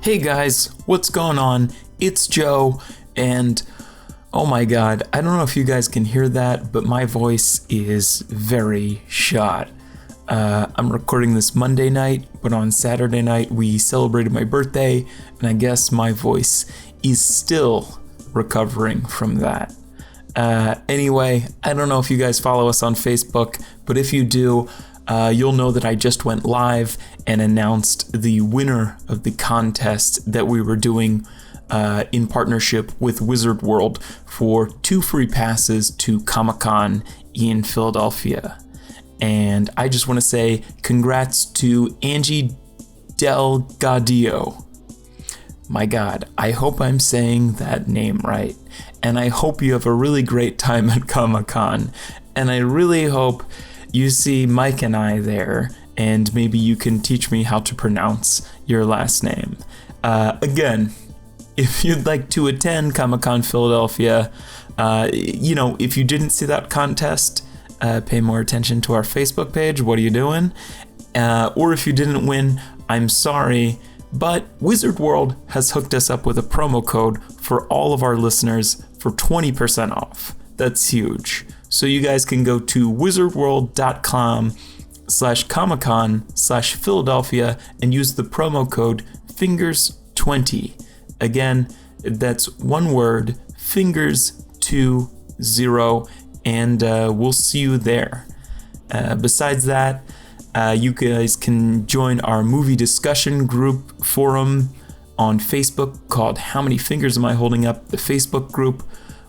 Hey guys, what's going on? It's Joe, and oh my god, I don't know if you guys can hear that, but my voice is very shot. I'm recording this Monday night, but on Saturday night we celebrated my birthday, and I guess my voice is still recovering from that. Anyway, I don't know if you guys follow us on Facebook, but if you do, you'll know that I just went live and announced the winner of the contest that we were doing in partnership with Wizard World for 2 free passes to Comic-Con in Philadelphia. And I just want to say congrats to Angie Delgadillo. My God, I hope I'm saying that name right. And I hope you have a really great time at Comic-Con. And I really hope you see Mike and I there, and maybe you can teach me how to pronounce your last name. Again, if you'd like to attend Comic-Con Philadelphia, if you didn't see that contest, pay more attention to our Facebook page. What are you doing? Or if you didn't win, I'm sorry, but Wizard World has hooked us up with a promo code for all of our listeners for 20% off. That's huge. So you guys can go to wizardworld.com/comiccon/Philadelphia and use the promo code FINGERS20. Again, that's one word, FINGERS20, and we'll see you there. Besides that, you guys can join our movie discussion group forum on Facebook called How Many Fingers Am I Holding Up? The Facebook group.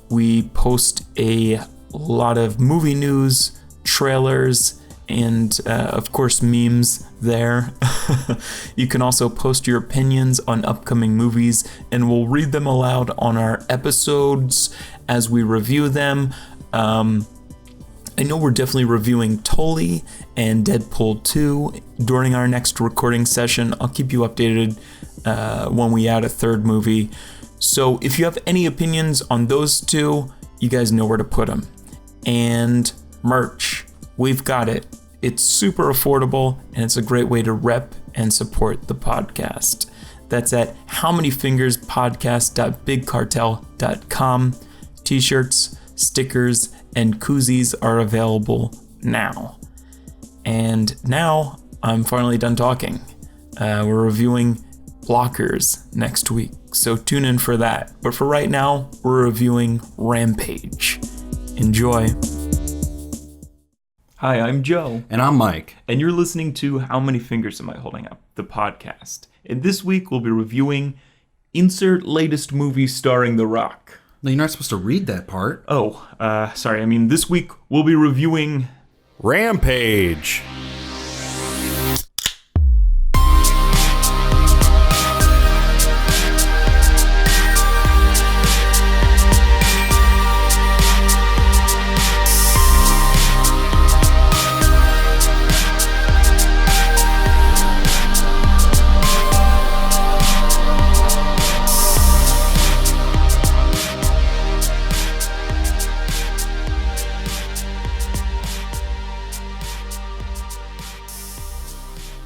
We post a lot of movie news, trailers, and of course memes there. You can also post your opinions on upcoming movies, and we'll read them aloud on our episodes as we review them. I know we're definitely reviewing Tully and Deadpool 2 during our next recording session. I'll keep you updated when we add a third movie. So if you have any opinions on those two, you guys know where to put them. And merch, we've got it. It's super affordable, and it's a great way to rep and support the podcast. That's at howmanyfingerspodcast.bigcartel.com. T-shirts, stickers, and koozies are available now. And now I'm finally done talking. We're reviewing Blockers next week, so tune in for that. But for right now, we're reviewing Rampage. Enjoy. Hi, I'm Joe. And I'm Mike. And you're listening to How Many Fingers Am I Holding Up? The podcast. And this week we'll be reviewing insert latest movie starring The Rock. No, you're not supposed to read that part. Oh, sorry. This week we'll be reviewing Rampage.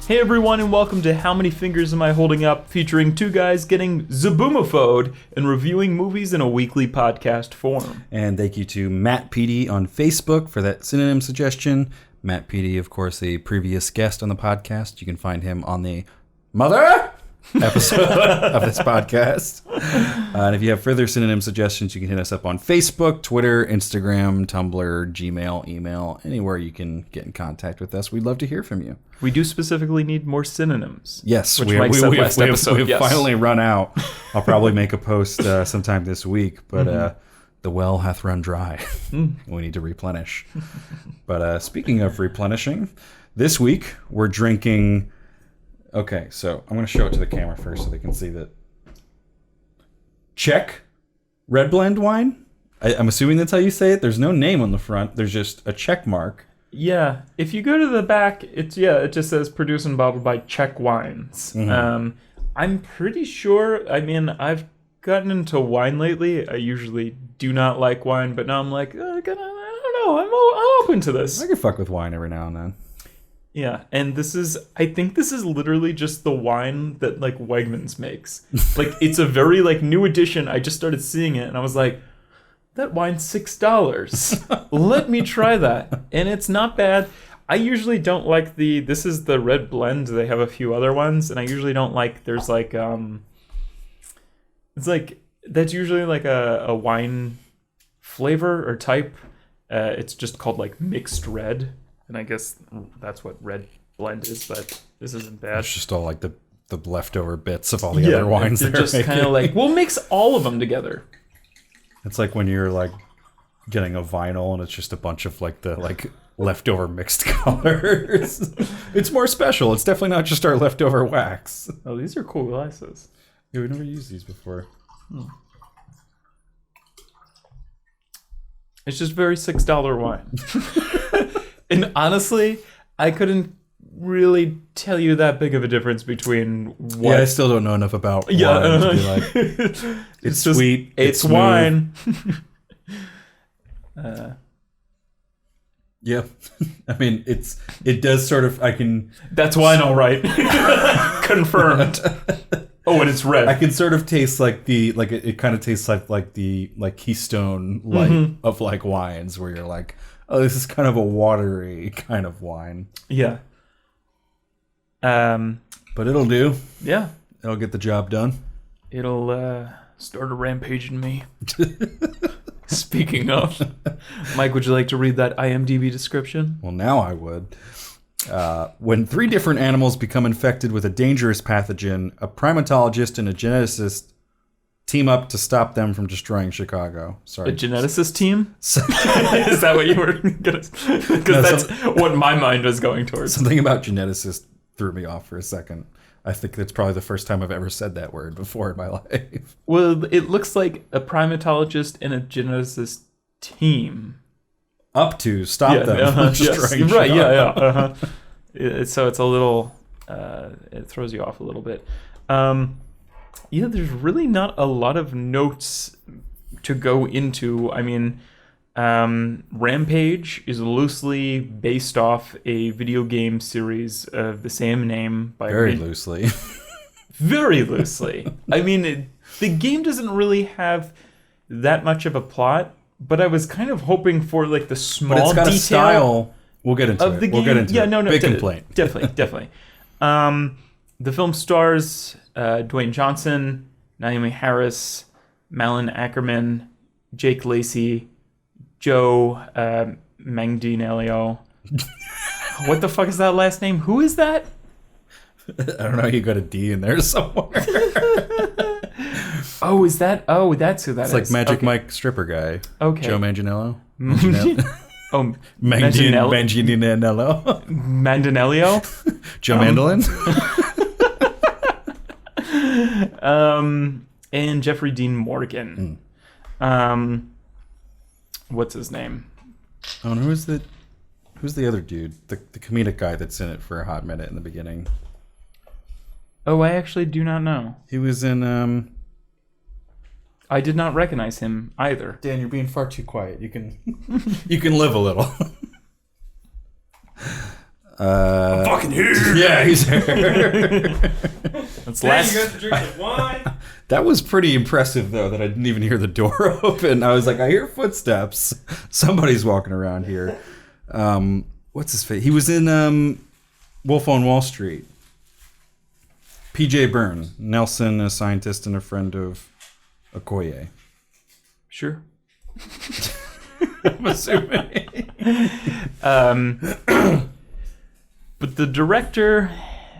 Hey everyone, and welcome to How Many Fingers Am I Holding Up, featuring 2 guys getting zaboomophobed and reviewing movies in a weekly podcast form. And thank you to Matt Petey on Facebook for that synonym suggestion. Matt Petey, of course, a previous guest on the podcast. You can find him on the Mother episode of this podcast. And if you have further synonym suggestions, you can hit us up on Facebook, Twitter, Instagram, Tumblr, Gmail, email, anywhere you can get in contact with us. We'd love to hear from you. We do specifically need more synonyms. Yes, which Mike said last episode. We've finally run out. I'll probably make a post sometime this week, but the well hath run dry. We need to replenish. But speaking of replenishing, this week we're drinking... Okay, so I'm going to show it to the camera first so they can see that. Czech Red Blend wine? I'm assuming that's how you say it. There's no name on the front. There's just a check mark. Yeah, if you go to the back, it just says produced and bottled by Czech Wines. Mm-hmm. I'm pretty sure, I've gotten into wine lately. I usually do not like wine, but now I'm like, I don't know, I'm open to this. I can fuck with wine every now and then. Yeah, and I think this is literally just the wine that like Wegmans makes. Like it's a very like new edition. I just started seeing it and I was like, that wine's $6. Let me try that. And it's not bad. I usually don't like this is the red blend. They have a few other ones and I usually don't like, there's like, it's like, that's usually like a wine flavor or type. It's just called like mixed red. And I guess that's what red blend is, but this isn't bad. It's just all like the leftover bits of all the other wines. They're just kind of like, we'll mix all of them together. It's like when you're like getting a vinyl and it's just a bunch of like the like leftover mixed colors. It's more special. It's definitely not just our leftover wax. Oh, these are cool glasses. Yeah, we've never used these before. It's just very $6 wine. And honestly, I couldn't really tell you that big of a difference between what... Yeah, I still don't know enough about wine to be like, it's just, sweet, it's wine. Yeah. I mean, it does sort of, That's wine, all right. Confirmed. Oh, and it's red. I can sort of taste like it kind of tastes like the Keystone light of like wines where you're like, oh, this is kind of a watery kind of wine. Yeah. But it'll do. Yeah. It'll get the job done. It'll start a rampage in me. Speaking of, Mike, would you like to read that IMDb description? Well, now I would. When 3 different animals become infected with a dangerous pathogen, a primatologist and a geneticist team up to stop them from destroying Chicago. Sorry. A geneticist team? Is that what you were gonna... Because that's what my mind was going towards. Something about geneticist threw me off for a second. I think that's probably the first time I've ever said that word before in my life. Well, it looks like a primatologist and a geneticist team. Up to stop them from destroying Chicago. Right, yeah. So it's a little... it throws you off a little bit. Yeah, there's really not a lot of notes to go into. I mean, Rampage is loosely based off a video game series of the same name. Very loosely. Very loosely. I mean, the game doesn't really have that much of a plot, but I was kind of hoping for like the small detail. But it's got a style. We'll get into it. We'll get into it. No, Big complaint. Definitely. The film stars Dwayne Johnson, Naomi Harris, Malin Ackerman, Jake Lacey, Joe Manganiello. What the fuck is that last name? Who is that? I don't know. You got a D in there somewhere. Oh, is that? Oh, that's who that is. It's like Magic Mike stripper guy. Okay. Joe Manganiello. Oh, Manganiello. Mandanelio? Joe Mandolin. And Jeffrey Dean Morgan. What's his name? Oh, and who's the other dude? The comedic guy that's in it for a hot minute in the beginning. Oh, I actually do not know. He was in I did not recognize him either. Dan, you're being far too quiet. You can live a little. I'm fucking here. Yeah, he's here. That's last. You guys are drinking wine. That was pretty impressive, though, that I didn't even hear the door open. I was like, I hear footsteps. Somebody's walking around here. What's his face? He was in Wolf on Wall Street. P.J. Byrne. Nelson, a scientist and a friend of Okoye. Sure. I'm assuming. But the director,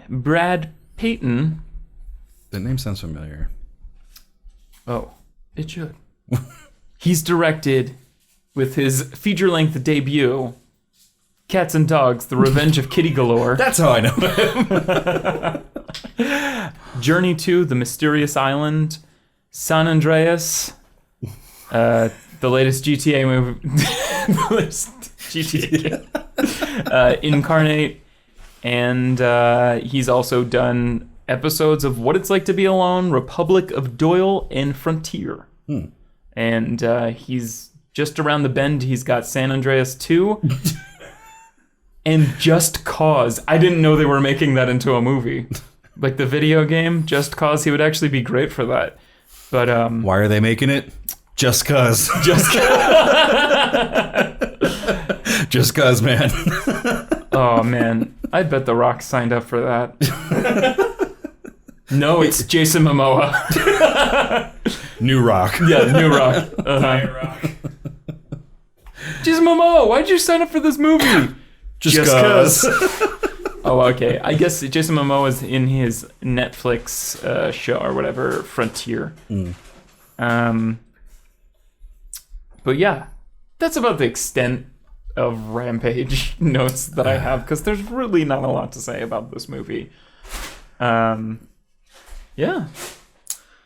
Brad Payton. That name sounds familiar. Oh, it should. He's directed with his feature-length debut, Cats and Dogs: The Revenge of Kitty Galore. That's how I know him. Journey to the Mysterious Island, San Andreas, the latest GTA movie, the latest GTA game, Incarnate, and he's also done episodes of What It's Like to Be Alone, Republic of Doyle, and Frontier. And he's just around the bend. He's got San Andreas 2. And Just Cause, I didn't know they were making that into a movie. Like the video game, Just Cause, he would actually be great for that. But why are they making it? Just cause. Just Just cause, man. Oh man, I bet The Rock signed up for that. No, it's Jason Momoa. New Rock. Yeah, New Rock. Rock. Jason Momoa, why'd you sign up for this movie? Just cause. Oh, okay. I guess Jason Momoa is in his Netflix show or whatever, Frontier. But yeah, that's about the extent of Rampage notes that I have, because there's really not a lot to say about this movie. Yeah.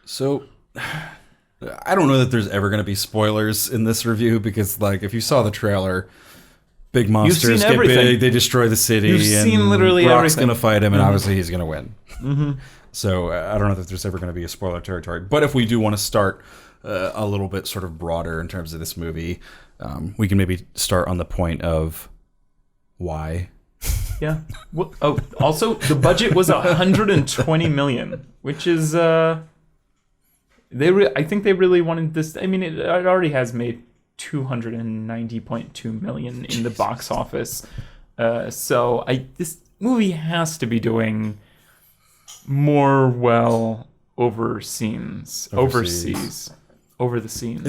So, I don't know that there's ever going to be spoilers in this review, because, like, if you saw the trailer, big monsters get big, they destroy the city, You've and seen literally Rock's everything. going to fight him, and obviously he's going to win. So, I don't know that there's ever going to be a spoiler territory. But if we do want to start a little bit sort of broader in terms of this movie, we can maybe start on the point of why. Yeah. Well, oh, also the budget was 120 million, which is I think they really wanted this. I mean, it already has made 290.2 million in the box office. So this movie has to be doing more well over the scenes. It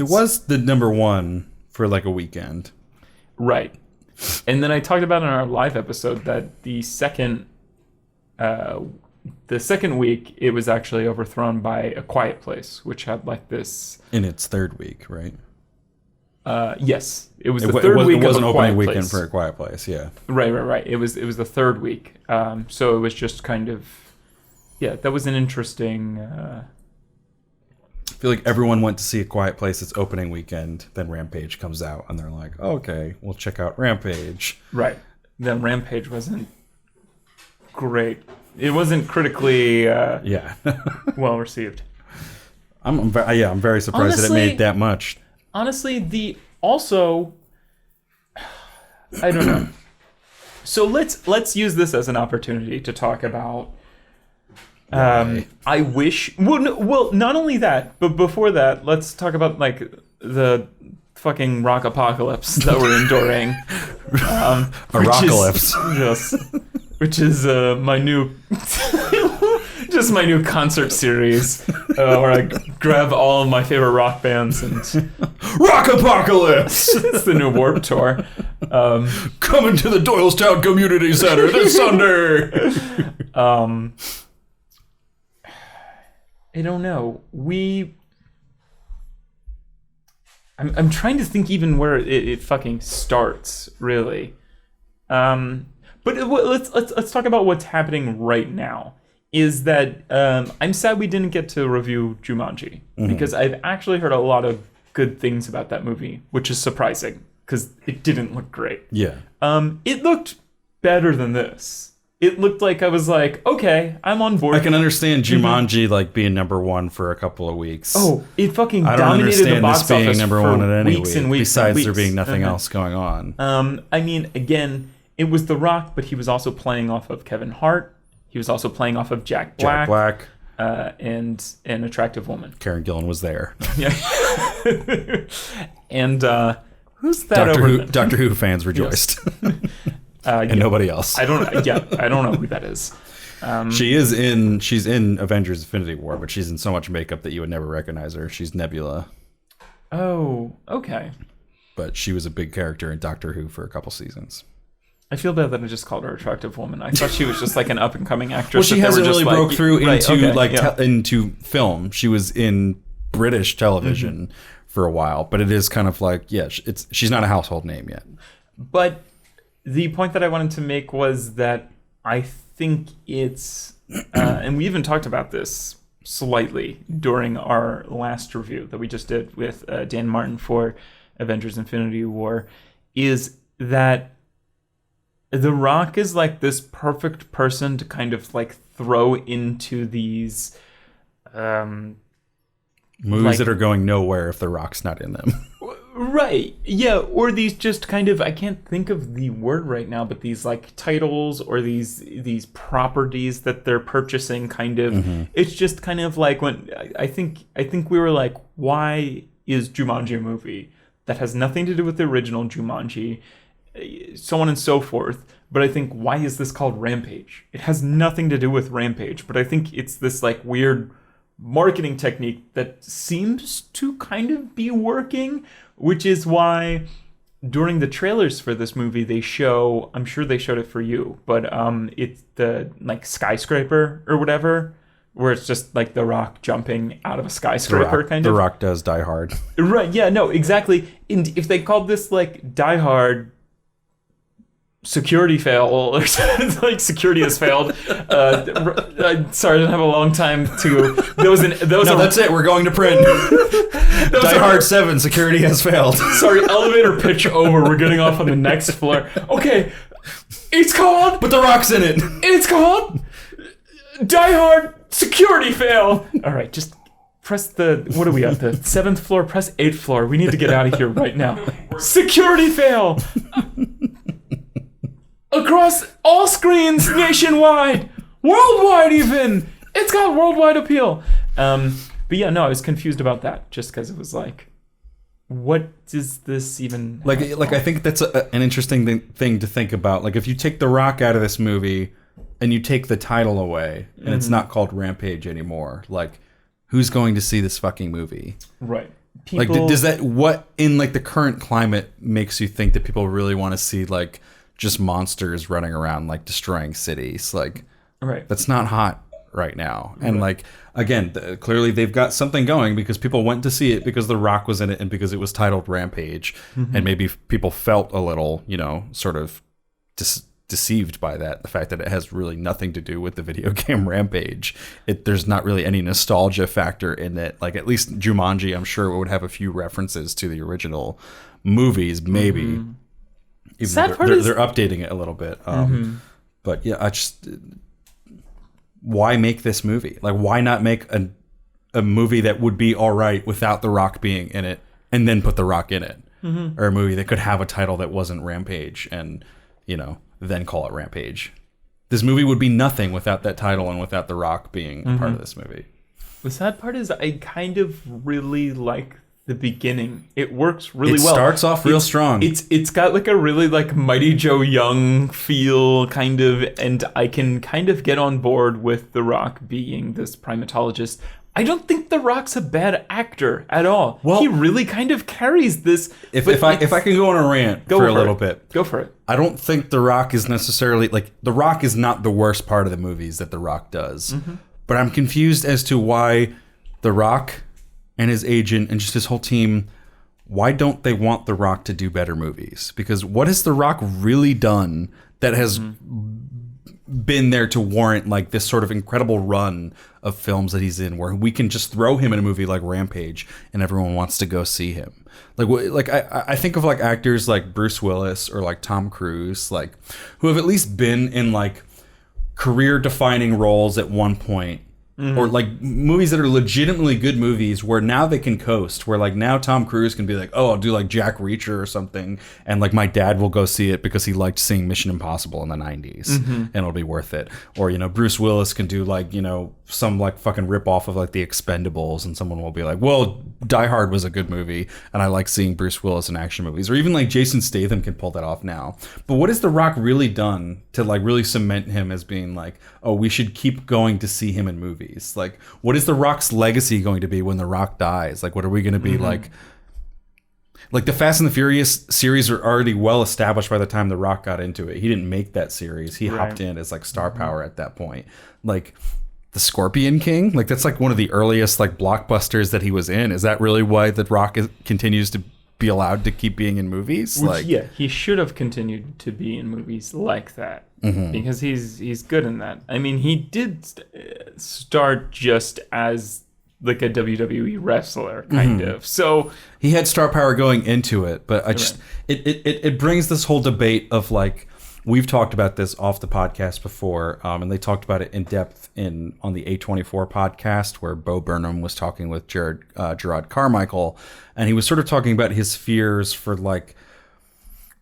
was the number one for like a weekend. Right. And then I talked about in our live episode that the second week it was actually overthrown by A Quiet Place, which had like this in its third week, right? Yes, it was the third week. It was of an A Quiet opening weekend Place. for A Quiet Place, yeah. Right. It was the third week. So it was just kind of, yeah, that was an interesting. I feel like everyone went to see A Quiet Place its opening weekend. Then Rampage comes out, and they're like, okay, we'll check out Rampage. Right. Then Rampage wasn't great. It wasn't critically well received. I'm very surprised that it made that much. Honestly, I don't know. So let's use this as an opportunity to talk about. I wish. Well, not only that, but before that, let's talk about like the fucking rock apocalypse that we're enduring. A rockalypse. Yes, which is my new, just my new concert series, where I grab all of my favorite rock bands and Rock Apocalypse. It's the new Warped Tour. Coming to the Doylestown Community Center this Sunday. I don't know. I'm trying to think even where it fucking starts, really. But let's talk about what's happening right now. Is that I'm sad we didn't get to review Jumanji, because I've actually heard a lot of good things about that movie, which is surprising because it didn't look great. Yeah. It looked better than this. It looked like I was like, okay, I'm on board. I can understand Jumanji like being number one for a couple of weeks. Oh, it fucking I don't dominated the understand box this being office number for one at any weeks week, and weeks. besides and weeks. there being nothing else going on. I mean, again, it was The Rock, but he was also playing off of Kevin Hart. He was also playing off of Jack Black. And an attractive woman. Karen Gillan was there. Yeah. And who's that Doctor Who fans rejoiced. And nobody else. I don't know who that is. She's in Avengers Infinity War, but she's in so much makeup that you would never recognize her. She's Nebula. Oh, okay. But she was a big character in Doctor Who for a couple seasons. I feel bad that I just called her attractive woman. I thought she was just like an up and coming actress. Well, she hasn't really broke through into into film. She was in British television for a while, but it is kind of like she's not a household name yet. But the point that I wanted to make was that I think it's, and we even talked about this slightly during our last review that we just did with Dan Martin for Avengers Infinity War, is that The Rock is like this perfect person to kind of like throw into these movies that are going nowhere if The Rock's not in them. Right. Yeah, or these just kind of, I can't think of the word right now, but these like titles or these properties that they're purchasing kind of it's just kind of like when I think we were like, why is Jumanji a movie that has nothing to do with the original Jumanji, so on and so forth. But I think, why is this called Rampage? It has nothing to do with Rampage, but I think it's this like weird marketing technique that seems to kind of be working, which is why during the trailers for this movie they show, I'm sure they showed it for you, but it's the like skyscraper or whatever, where it's just like The Rock jumping out of a skyscraper kind of. The Rock does Die Hard. Right, yeah, no, exactly. And if they called this like Die Hard security fail, or like security has failed. Sorry, I didn't have a long time to. That's it. We're going to print. Die Hard 7. Security has failed. Sorry, elevator pitch over. We're getting off on the next floor. Okay, it's called. But The Rock's in it. It's called Die Hard security fail. All right, just press the. What are we at? The 7th floor. Press 8th floor. We need to get out of here right now. Security fail. Across all screens nationwide, worldwide even. It's got worldwide appeal. But yeah, no, I was confused about that just because it was like, what does this even like? I think that's an interesting thing to think about. Like, if you take The Rock out of this movie and you take the title away, and it's not called Rampage anymore, like, who's going to see this fucking movie? Right. Like, does that, what in like the current climate makes you think that people really want to see like just monsters running around like destroying cities? Like, right, that's not hot right now. And like, again, clearly they've got something going because people went to see it because The Rock was in it and because it was titled Rampage. And maybe people felt a little, you know, sort of deceived by that, the fact that it has really nothing to do with the video game Rampage. There's not really any nostalgia factor in it. Like, at least Jumanji, I'm sure it would have a few references to the original movies, maybe. Even they're updating it a little bit. But yeah, I just, why make this movie? Like, why not make a movie that would be all right without The Rock being in it and then put The Rock in it? Or a movie that could have a title that wasn't Rampage and, you know, then call it Rampage. This movie would be nothing without that title and without The Rock being a part of this movie. The sad part is I kind of really like the beginning. It works really well. It starts off real strong. It's got like a really like Mighty Joe Young feel kind of, and I can kind of get on board with The Rock being this primatologist. I don't think The Rock's a bad actor at all. Well, he really kind of carries this. If I can go on a rant for a little bit. Go for it. I don't think The Rock is necessarily, like, The Rock is not the worst part of the movies that The Rock does. But I'm confused as to why The Rock and his agent and just his whole team, why don't they want The Rock to do better movies? Because what has The Rock really done that has been there to warrant like this sort of incredible run of films that he's in, where we can just throw him in a movie like Rampage and everyone wants to go see him? Like I think of like actors like Bruce Willis or like Tom Cruise, like, who have at least been in like career defining roles at one point. Or like movies that are legitimately good movies where now they can coast, where like now Tom Cruise can be like, oh, I'll do like Jack Reacher or something, and like my dad will go see it because he liked seeing Mission Impossible in the 90s and it'll be worth it. Or, you know, Bruce Willis can do like, you know, some like fucking rip off of like The Expendables, and someone will be like, well, Die Hard was a good movie and I like seeing Bruce Willis in action movies. Or even like Jason Statham can pull that off now. But what has The Rock really done to like really cement him as being like, oh, we should keep going to see him in movies? Like, what is The Rock's legacy going to be when The Rock dies? Like, what are we going to be like the Fast and the Furious series are already well established by the time The Rock got into it. He didn't make that series. He hopped in as like star power at that point. Like The Scorpion King, like that's like one of the earliest like blockbusters that he was in. Is that really why The Rock continues to be allowed to keep being in movies? Which, yeah, he should have continued to be in movies like that. Because he's good in that. I mean, he did start just as like a WWE wrestler, kind of. So he had star power going into it, but I just it brings this whole debate of like, we've talked about this off the podcast before, and they talked about it in depth on the A24 podcast, where Bo Burnham was talking with Gerard Carmichael, and he was sort of talking about his fears for like,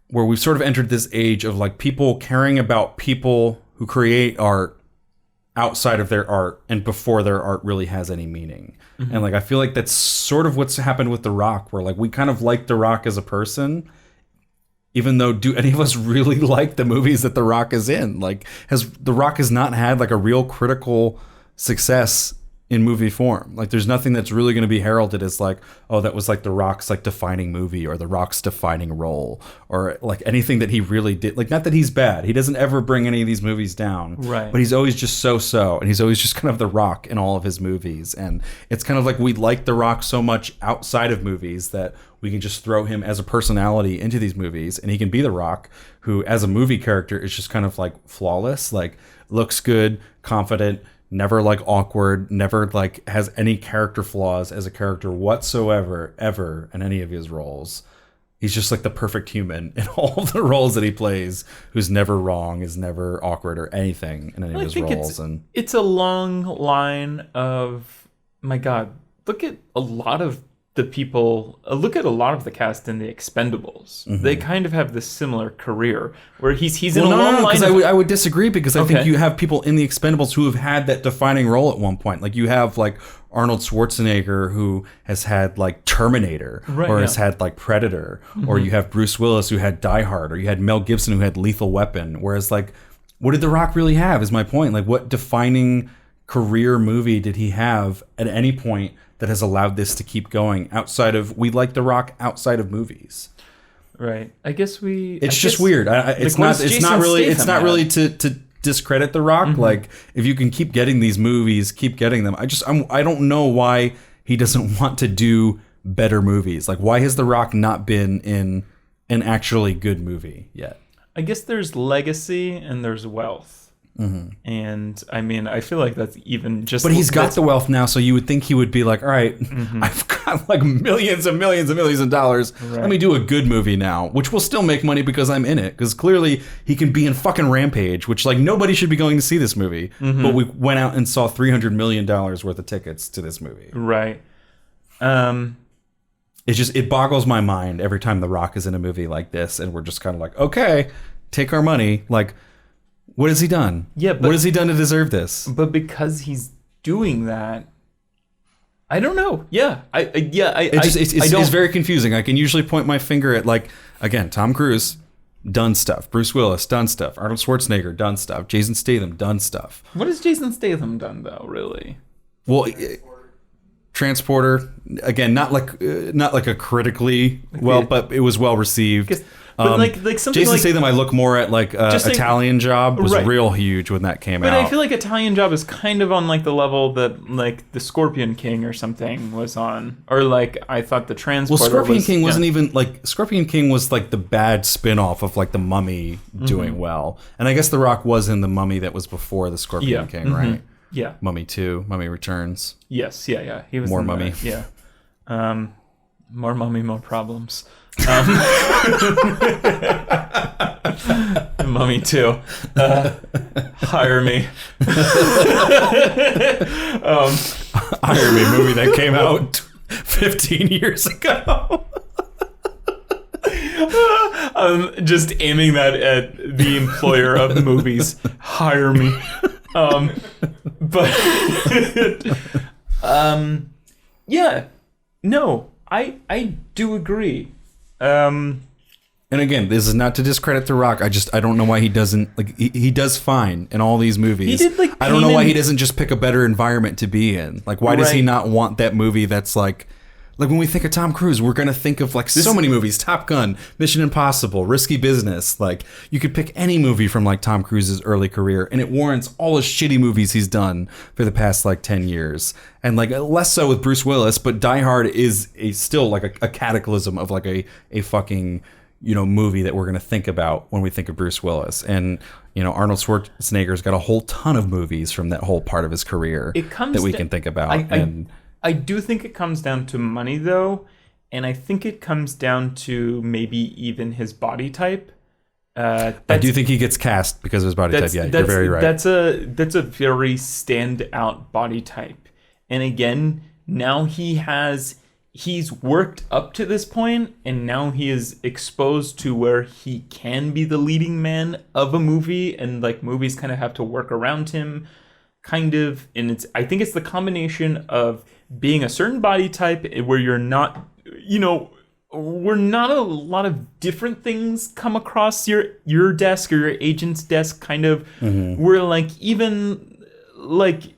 where we've sort of entered this age of like people caring about people who create art outside of their art and before their art really has any meaning. Mm-hmm. And like, I feel like that's sort of what's happened with The Rock, where like we kind of like The Rock as a person, even though do any of us really like the movies that The Rock is in? Like, The Rock has not had like a real critical success in movie form. Like, there's nothing that's really going to be heralded as like, oh, that was like The Rock's like defining movie or The Rock's defining role or like anything that he really did. Like, not that he's bad. He doesn't ever bring any of these movies down. Right. But he's always just so, and he's always just kind of The Rock in all of his movies. And it's kind of like we like The Rock so much outside of movies that we can just throw him as a personality into these movies, and he can be The Rock, who as a movie character is just kind of like flawless, like looks good, confident, never like awkward, never like has any character flaws as a character whatsoever, ever in any of his roles. He's just like the perfect human in all of the roles that he plays, who's never wrong, is never awkward or anything in any of his roles. It's a long line of, my God, look at a lot of the people, look at a lot of the cast in The Expendables. Mm-hmm. They kind of have this similar career where he's in a long line. I would disagree, because I think you have people in The Expendables who have had that defining role at one point. Like you have like Arnold Schwarzenegger, who has had like Terminator, or has had like Predator, mm-hmm. or you have Bruce Willis who had Die Hard, or you had Mel Gibson who had Lethal Weapon. Whereas like, what did The Rock really have is my point. Like, what defining career movie did he have at any point that has allowed this to keep going outside of, we like The Rock outside of movies? Right. I guess it's just weird. It's not really to discredit The Rock. Mm-hmm. Like, if you can keep getting these movies, keep getting them. I don't know why he doesn't want to do better movies. Like, why has The Rock not been in an actually good movie yet? I guess there's legacy and there's wealth. Mm-hmm. And I mean, I feel like that's even just. But he's got the wealth now, so you would think he would be like, all right, mm-hmm. I've got like millions and millions and millions of dollars. Right. Let me do a good movie now, which will still make money because I'm in it. Because clearly he can be in fucking Rampage, which like nobody should be going to see this movie. Mm-hmm. But we went out and saw $300 million worth of tickets to this movie. Right. It boggles my mind every time The Rock is in a movie like this, and we're just kind of like, okay, take our money. Like, what has he done? Yeah, but, what has he done to deserve this? But because he's doing that, I don't know. Yeah, it's very confusing. I can usually point my finger at, like, again, Tom Cruise, done stuff. Bruce Willis, done stuff. Arnold Schwarzenegger, done stuff. Jason Statham, done stuff. What has Jason Statham done, though? Really? Well, Transporter, again, not like a critically well, but it was well received. But like something Jason Statham, I look more at like Italian Job was real huge when that came out. But I feel like Italian Job is kind of on like the level that like the Scorpion King or something was on, or like I thought the Transporter. Well, Scorpion King wasn't even like Scorpion King was like the bad spin-off of like the Mummy doing mm-hmm. well, and I guess The Rock was in the Mummy that was before the Scorpion King, mm-hmm. right? Yeah. Mummy 2, Mummy Returns. Yes, yeah. He was more Mummy. Yeah. More Mummy, more problems. Mummy 2. Hire Me. Hire Me movie that came out 15 years ago. Just aiming that at the employer of movies. Hire me. Yeah. No, I do agree. And again, this is not to discredit The Rock. I don't know why he doesn't, like, he does fine in all these movies. He did, like, I don't know why he doesn't just pick a better environment to be in. Like, why does he not want that movie that's like when we think of Tom Cruise, we're going to think of like so many movies, Top Gun, Mission Impossible, Risky Business. Like, you could pick any movie from like Tom Cruise's early career and it warrants all the shitty movies he's done for the past like 10 years. And like less so with Bruce Willis, but Die Hard is still like a cataclysm of like a fucking, movie that we're going to think about when we think of Bruce Willis. And, Arnold Schwarzenegger's got a whole ton of movies from that whole part of his career that we can think about. I do think it comes down to money, though, and I think it comes down to maybe even his body type. I do think he gets cast because of his body type. Yeah, you're very right. That's a very standout body type. And again, now he's worked up to this point, and now he is exposed to where he can be the leading man of a movie, and like movies kind of have to work around him, kind of. And I think it's the combination of being a certain body type where you're not, where not a lot of different things come across your desk or your agent's desk, kind of, where like even like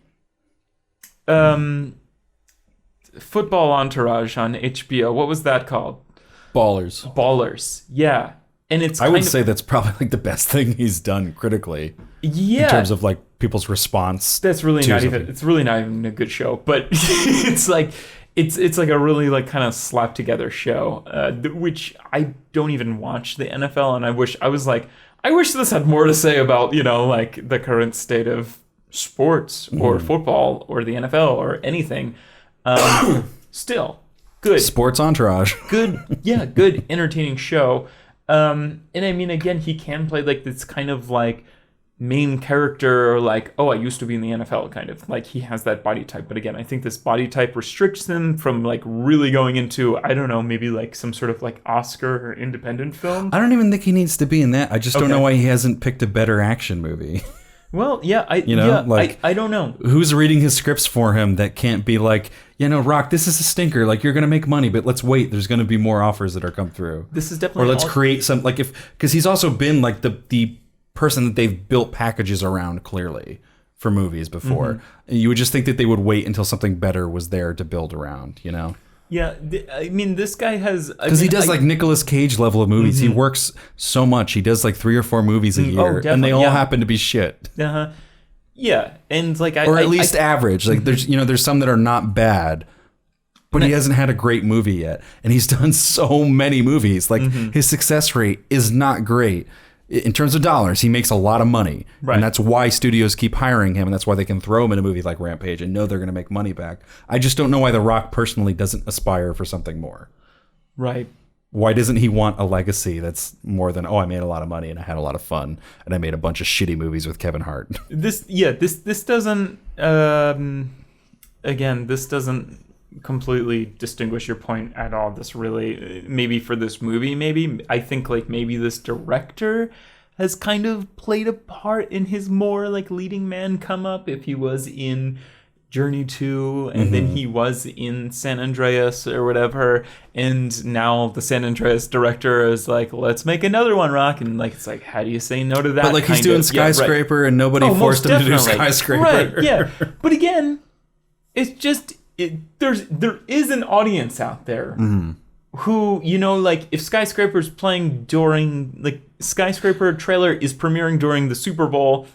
football Entourage on HBO. What was that called? Ballers. Yeah. And I would say that's probably like the best thing he's done critically. Yeah. In terms of like people's response. It's really not even a good show, but it's like it's like a really like kind of slapped together show, which I don't even watch the NFL, and I wish this had more to say about, like the current state of sports or football or the NFL or anything. Still good sports Entourage. Good entertaining show. And I mean, again, he can play like this kind of like main character, or like, oh, I used to be in the NFL, kind of like he has that body type. But again, I think this body type restricts him from like really going into, I don't know, maybe like some sort of like Oscar or independent film. I don't even think he needs to be in that. I just don't know why he hasn't picked a better action movie. Well, yeah, I don't know. Who's reading his scripts for him that can't be like, Rock, this is a stinker. Like, you're going to make money, but let's wait. There's going to be more offers that are come through. This is definitely... Or let's create some, like, because he's also been like the person that they've built packages around, clearly, for movies before. You would just think that they would wait until something better was there to build around, Yeah, I mean, this guy has... Because he does like Nicolas Cage level of movies. He works so much. He does like 3 or 4 movies a year, and they all happen to be shit. Yeah, and like or at least average. Like there's some that are not bad, but he hasn't had a great movie yet, and he's done so many movies. Like his success rate is not great. In terms of dollars, he makes a lot of money. Right. And that's why studios keep hiring him, and that's why they can throw him in a movie like Rampage and know they're going to make money back. I just don't know why The Rock personally doesn't aspire for something more. Right. Why doesn't he want a legacy that's more than, I made a lot of money and I had a lot of fun and I made a bunch of shitty movies with Kevin Hart? This doesn't, again, this doesn't completely distinguish your point at all. This really, maybe for this movie, I think like maybe this director has kind of played a part in his more like leading man come up. If he was in Journey 2 and then he was in San Andreas or whatever, and now the San Andreas director is like, let's make another one, Rock, and like it's like, how do you say no to that? But like he's doing Skyscraper, and nobody forced him to do Skyscraper. Right, yeah. But again, it's just there is an audience out there who, like if Skyscraper's playing during, like Skyscraper trailer is premiering during the Super Bowl,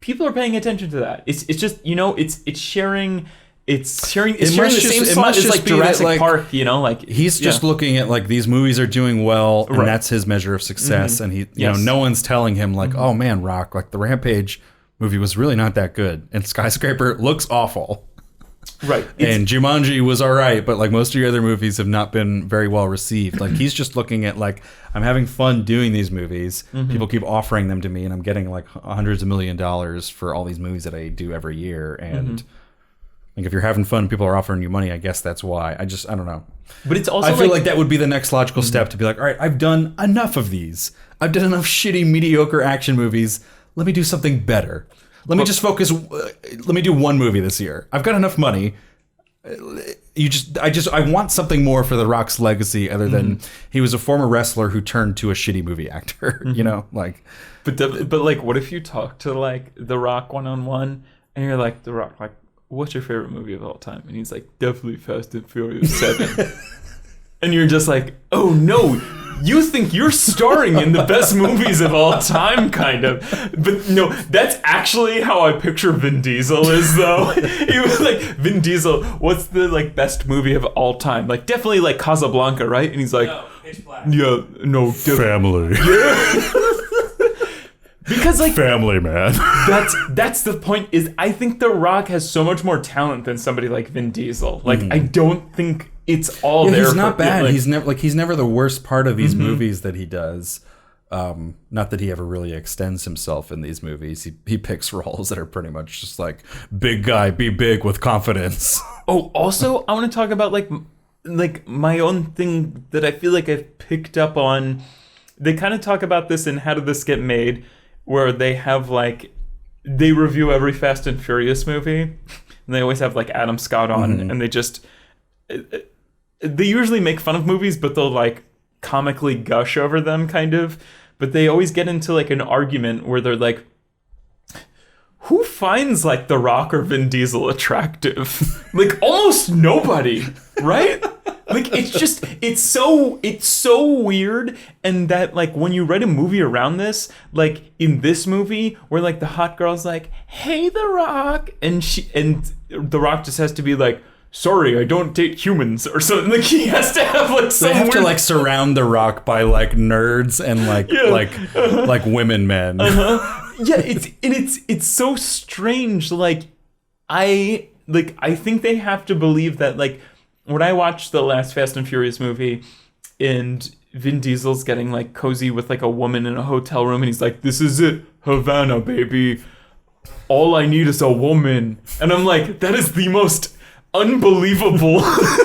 people are paying attention to that. It's just, it's sharing the same slot as like Jurassic Park, like he's just looking at like these movies are doing well, and that's his measure of success. And he, no one's telling him like, oh man, Rock, like the Rampage movie was really not that good, and Skyscraper looks awful. Right. And Jumanji was all right, but like most of your other movies have not been very well received. Like he's just looking at like, I'm having fun doing these movies. People keep offering them to me, and I'm getting like hundreds of $1 million for all these movies that I do every year. And like if you're having fun, people are offering you money. I guess that's why. I don't know. But it's also I feel like that would be the next logical step to be like, all right, I've done enough of these. I've done enough shitty, mediocre action movies. Let me do something better. Let me just focus. Let me do one movie this year. I've got enough money. I want something more for The Rock's legacy other than he was a former wrestler who turned to a shitty movie actor. Like. But like, what if you talk to like The Rock one-on-one, and you're like, The Rock, like, what's your favorite movie of all time? And he's like, definitely Fast and Furious 7. And you're just like, oh no. You think you're starring in the best movies of all time, kind of. But no, that's actually how I picture Vin Diesel is, though. He was like, Vin Diesel, what's the like best movie of all time? Like, definitely like Casablanca, right? And he's like, no, Pitch Black. Yeah, no. Family. Yeah. Because like family, man. That's the point. Is I think The Rock has so much more talent than somebody like Vin Diesel. Like I don't think it's all there. He's not bad. Like, he's never the worst part of these movies that he does. Not that he ever really extends himself in these movies. He picks roles that are pretty much just like big guy, be big with confidence. Oh, also, I want to talk about like my own thing that I feel like I've picked up on. They kind of talk about this in How Did This Get Made, where they have like they review every Fast and Furious movie, and they always have like Adam Scott on, and they usually make fun of movies, but they'll like comically gush over them, kind of. But they always get into like an argument where they're like, who finds like The Rock or Vin Diesel attractive? Like almost nobody, right? Like it's so weird. And that like when you write a movie around this, like in this movie where like the hot girl's like, hey, The Rock, and The Rock just has to be like, sorry, I don't date humans or something. Like he has to have like some They have weird... to like surround The Rock by like nerds and like women men. Yeah, it's so strange. Like I think they have to believe that like when I watched the last Fast and Furious movie and Vin Diesel's getting like cozy with like a woman in a hotel room and he's like, this is it, Havana, baby. All I need is a woman. And I'm like, that is the most unbelievable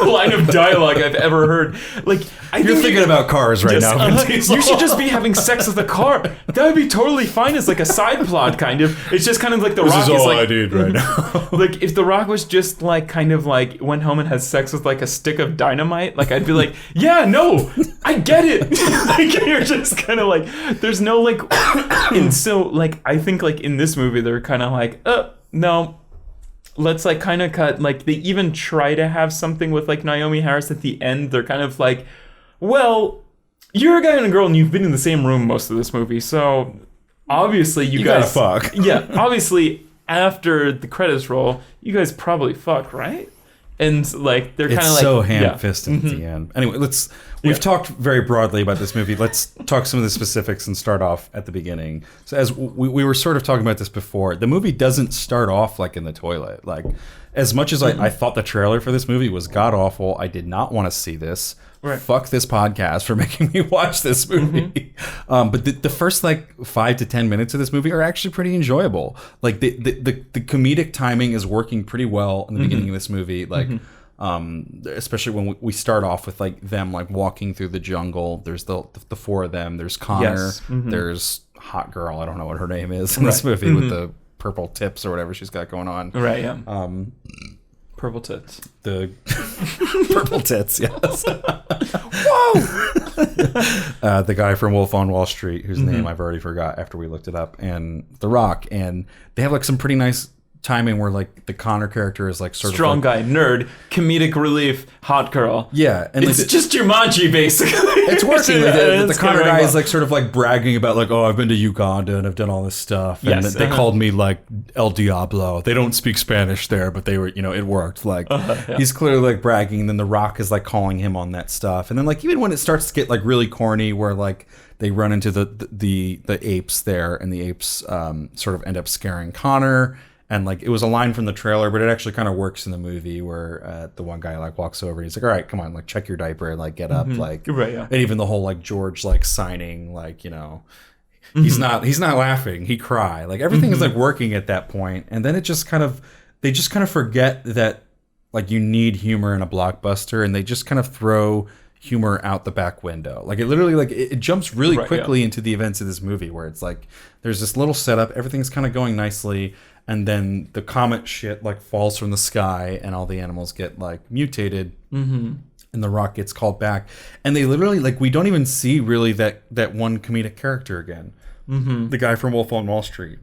line of dialogue I've ever heard. Like, You're thinking about cars right now. You should just be having sex with a car. That would be totally fine as like a side plot, kind of. It's just kind of like The Rock This is all like, I need right now. Like if The Rock was just like kind of like went home and has sex with like a stick of dynamite, like I'd be like, yeah, no, I get it. Like you're just kind of like, there's no like, and so like I think like in this movie they're kind of like, no. Let's like kind of cut, like they even try to have something with like Naomi Harris at the end. They're kind of like, well, you're a guy and a girl and you've been in the same room most of this movie, so obviously you guys gotta fuck. Yeah, obviously after the credits roll, you guys probably fuck, right? And like they're kind of like so ham-fisted at the end. Anyway, we've talked very broadly about this movie. Let's talk some of the specifics and start off at the beginning. So as we were sort of talking about this before, the movie doesn't start off like in the toilet. Like as much as I thought the trailer for this movie was god awful, I did not want to see this. Right. Fuck this podcast for making me watch this movie. But the first like 5 to 10 minutes of this movie are actually pretty enjoyable. Like the comedic timing is working pretty well in the beginning of this movie. Like especially when we start off with like them like walking through the jungle. There's the four of them. There's Connor. Yes. There's hot girl. I don't know what her name is in this movie with the purple tips or whatever she's got going on. Right. Yeah. Purple tits. The purple tits, yes. Whoa! The guy from Wolf on Wall Street, whose name I've already forgot after we looked it up, and The Rock. And they have like some pretty nice timing where like the Connor character is like sort strong of like, guy, nerd, comedic relief, hot girl. Yeah, and it's like just Jumanji basically. It's working. The Connor guy is like sort of like bragging about like, oh, I've been to Uganda and I've done all this stuff, and they called me like El Diablo. They don't speak Spanish there, but they were, it worked. Like he's clearly like bragging, and then The Rock is like calling him on that stuff, and then like even when it starts to get like really corny, where like they run into the apes there, and the apes sort of end up scaring Connor. And like it was a line from the trailer, but it actually kind of works in the movie where the one guy like walks over and he's like, all right, come on, like check your diaper and like get up. Like, right, yeah. And even the whole like George like signing, like, he's not laughing. He cry. Like everything is like working at that point. And then they just kind of forget that like you need humor in a blockbuster, and they just kind of throw humor out the back window. Like it literally like it jumps really quickly into the events of this movie, where it's like there's this little setup, everything's kind of going nicely. And then the comet shit like falls from the sky, and all the animals get like mutated, and The Rock gets called back. And they literally like we don't even see really that one comedic character again. The guy from Wolf on Wall Street.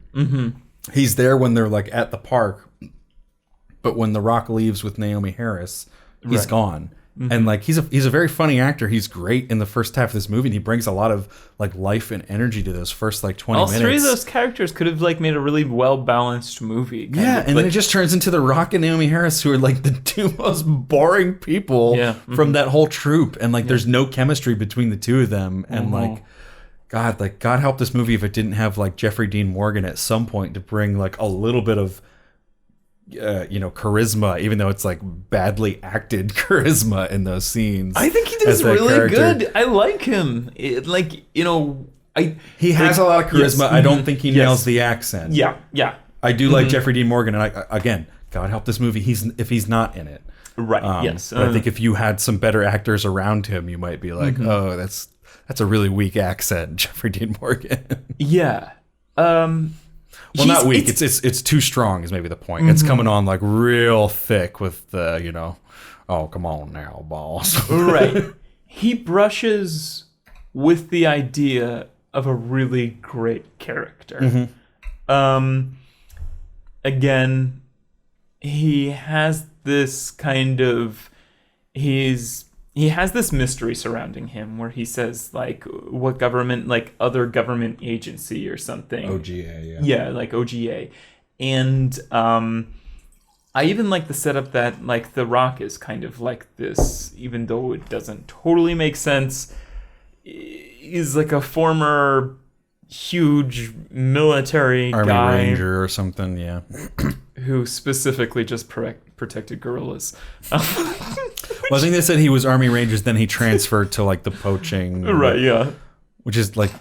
He's there when they're like at the park, but when The Rock leaves with Naomi Harris, he's gone. And like he's a very funny actor. He's great in the first half of this movie, and he brings a lot of like life and energy to those first like 20 minutes. All three of those characters could have like made a really well balanced movie. Yeah, and then it just turns into The Rock and Naomi Harris, who are like the two most boring people from that whole troupe, and like there's no chemistry between the two of them, and like God help this movie if it didn't have like Jeffrey Dean Morgan at some point to bring like a little bit of charisma, even though it's like badly acted charisma in those scenes. I think he does really good. I like him. He has a lot of charisma. Yes. I don't think he nails Yes. the accent. Yeah. I do like Jeffrey Dean Morgan, and again, God help this movie. If he's not in it, Right. Yes. But I think if you had some better actors around him, you might be like, oh, that's a really weak accent, Jeffrey Dean Morgan. Yeah. Well, not weak. It's too strong is maybe the point. It's coming on like real thick with the, oh, come on now, boss. Right. He brushes with the idea of a really great character. Again, he has this kind of he has this mystery surrounding him where he says like what government, like other government agency or something. OGA, yeah. Yeah, like OGA. And I even like the setup that like The Rock is kind of like this, even though it doesn't totally make sense. He's like a former huge military Army guy Ranger or something, yeah. who specifically just protected gorillas. Well, I think they said he was Army Rangers, then he transferred to like the poaching. Right, yeah. Which is like,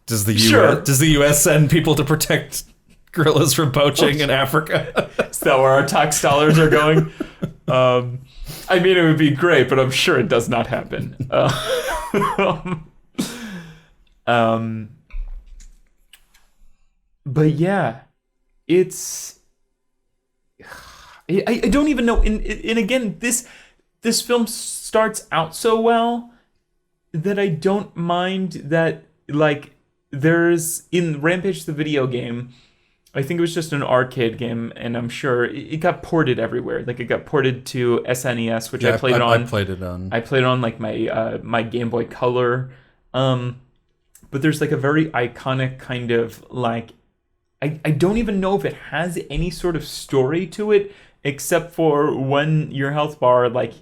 does the Sure. US send people to protect gorillas from poaching in Africa? Is that where our tax dollars are going? I mean, it would be great, but I'm sure it does not happen. But yeah, it's... I don't even know. And again, this film starts out so well that I don't mind that, like, there's... In Rampage, the video game, I think it was just an arcade game, and I'm sure it got ported everywhere. Like, it got ported to SNES, which I played on. I played it on. I played it on, like, my Game Boy Color. But there's, like, a very iconic kind of, like... I don't even know if it has any sort of story to it, except for when your health bar, like,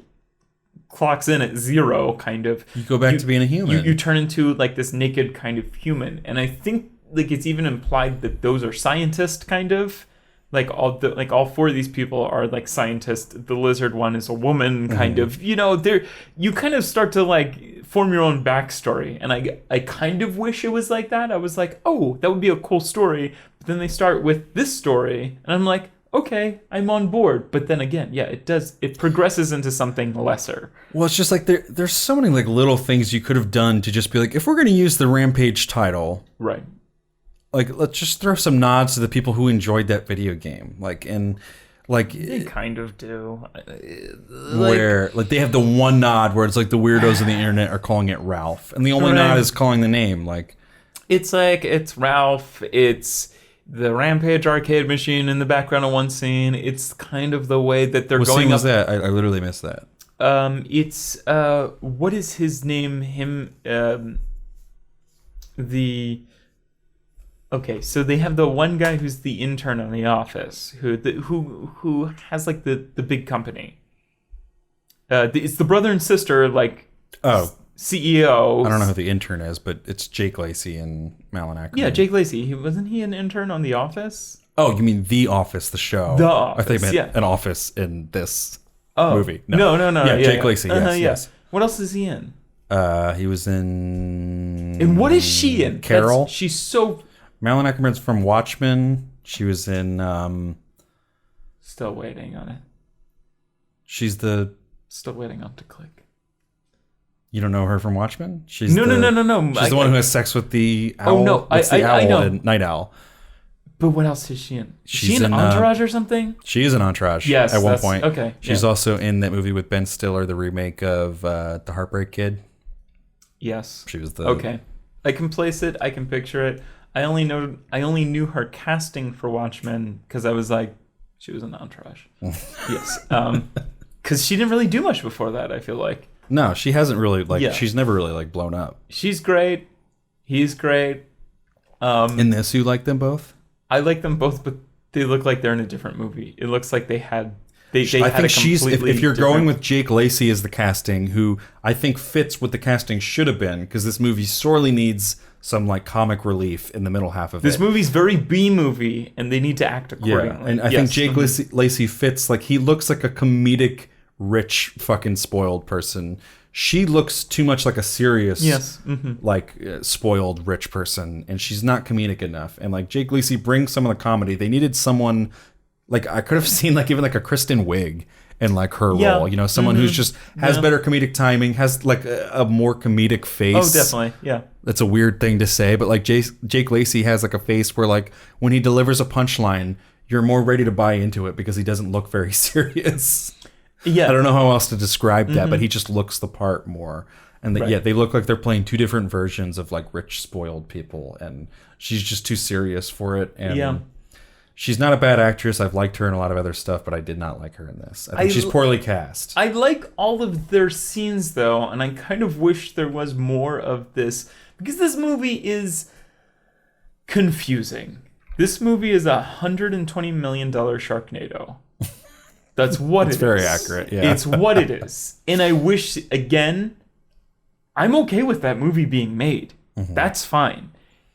clocks in at 0, kind of. You go back to being a human. You turn into, like, this naked kind of human. And I think, like, it's even implied that those are scientists, kind of. Like, all 4 of these people are, like, scientists. The lizard one is a woman, kind of. You know, you kind of start to, like, form your own backstory. And I kind of wish it was like that. I was like, oh, that would be a cool story. But then they start with this story. And I'm like, okay, I'm on board. But then again, yeah, it progresses into something lesser. Well, it's just like there's so many like little things you could have done to just be like, if we're going to use the Rampage title, right? Like, let's just throw some nods to the people who enjoyed that video game. Like, and like they kind of do. Where like they have the one nod where it's like the weirdos on the internet are calling it Ralph, and the only nod is calling the name. Like, it's like it's Ralph. It's the Rampage arcade machine in the background of one scene. It's kind of the way that they're what going scene was up. that? I literally missed that. It's what is his name? Okay, so they have the one guy who's the intern on The Office, who has like the big company. It's the brother and sister, like CEO. I don't know who the intern is, but it's Jake Lacey and Malin Ackerman. Yeah, Jake Lacey. Wasn't he an intern on The Office? Oh, you mean The Office, the show? The Office. I think you meant an office in this movie. No. Yeah, Jake Lacey. Yes, yes. What else is he in? He was in. And what is she in? Carol. She's so. Malin Ackerman's from Watchmen. She was in. Still waiting on it. She's the. Still waiting on it to click. You don't know her from Watchmen? She's no. She's the one who has sex with the owl. Oh no, What's the owl I know. in Night Owl. But what else is she in? Is She's she in in, Entourage or something? She is in Entourage. Yes, at one point. Okay. She's also in that movie with Ben Stiller, the remake of The Heartbreak Kid. Yes. She was the. Okay. I can place it. I can picture it. I only knew her casting for Watchmen because I was like, she was in Entourage. Yes. Because she didn't really do much before that, I feel like. No, she hasn't really, she's never really, blown up. She's great. He's great. In this, you like them both? I like them both, but they look like they're in a different movie. It looks like they had... I think she's... If you're going with Jake Lacey as the casting, who I think fits what the casting should have been, because this movie sorely needs some, comic relief in the middle half of it. This movie's very B-movie, and they need to act accordingly. Yeah, and I think Jake Lacey fits, he looks like a comedic... rich fucking spoiled person she looks too much like a serious, Yes. like spoiled rich person, and she's not comedic enough. And like Jake Lacy brings some of the comedy. They needed someone like I could have seen like even like a Kristen Wiig in like her role, you know, someone who's just has better comedic timing, has like a more comedic face. Oh, definitely. Yeah. That's a weird thing to say, but like Jake Lacy has like a face where like when he delivers a punchline, you're more ready to buy into it because he doesn't look very serious. Yeah. I don't know how else to describe that, but he just looks the part more. And they look like they're playing two different versions of like rich, spoiled people, and she's just too serious for it. And she's not a bad actress. I've liked her in a lot of other stuff, but I did not like her in this. I think she's poorly cast. I like all of their scenes, though, and I kind of wish there was more of this, because this movie is confusing. This movie is $120 million Sharknado. That's what it is. It's very accurate, yeah. It's what it is. And I wish, again, I'm okay with that movie being made. That's fine.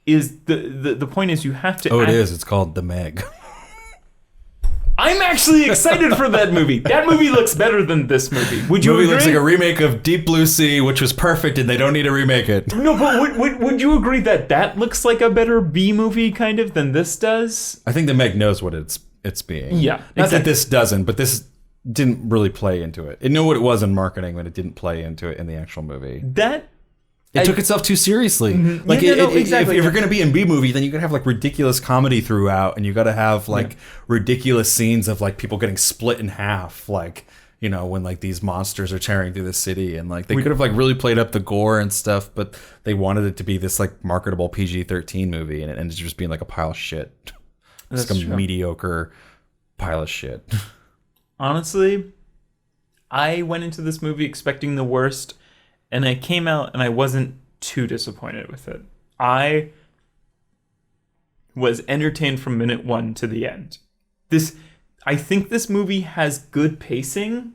Is the point is you have to... it is. It's called The Meg. I'm actually excited for that movie. That movie looks better than this movie. Would you agree? It looks like a remake of Deep Blue Sea, which was perfect, and they don't need to remake it. No, but would you agree that looks like a better B movie kind of than this does? I think The Meg knows what it's being. Yeah. Not that this doesn't, but this didn't really play into it. It knew what it was in marketing, but it didn't play into it in the actual movie. It took itself too seriously. Like, exactly. If you're going to be in B movie, then you got to have like ridiculous comedy throughout, and you got to have like ridiculous scenes of like people getting split in half, like, you know, when like these monsters are tearing through the city, and like they could have like really played up the gore and stuff, but they wanted it to be this like marketable PG-13 movie, and it ended up just being like a pile of shit. It's like a mediocre pile of shit. Honestly, I went into this movie expecting the worst, and I came out and I wasn't too disappointed with it. I was entertained from minute 1 to the end. I think this movie has good pacing.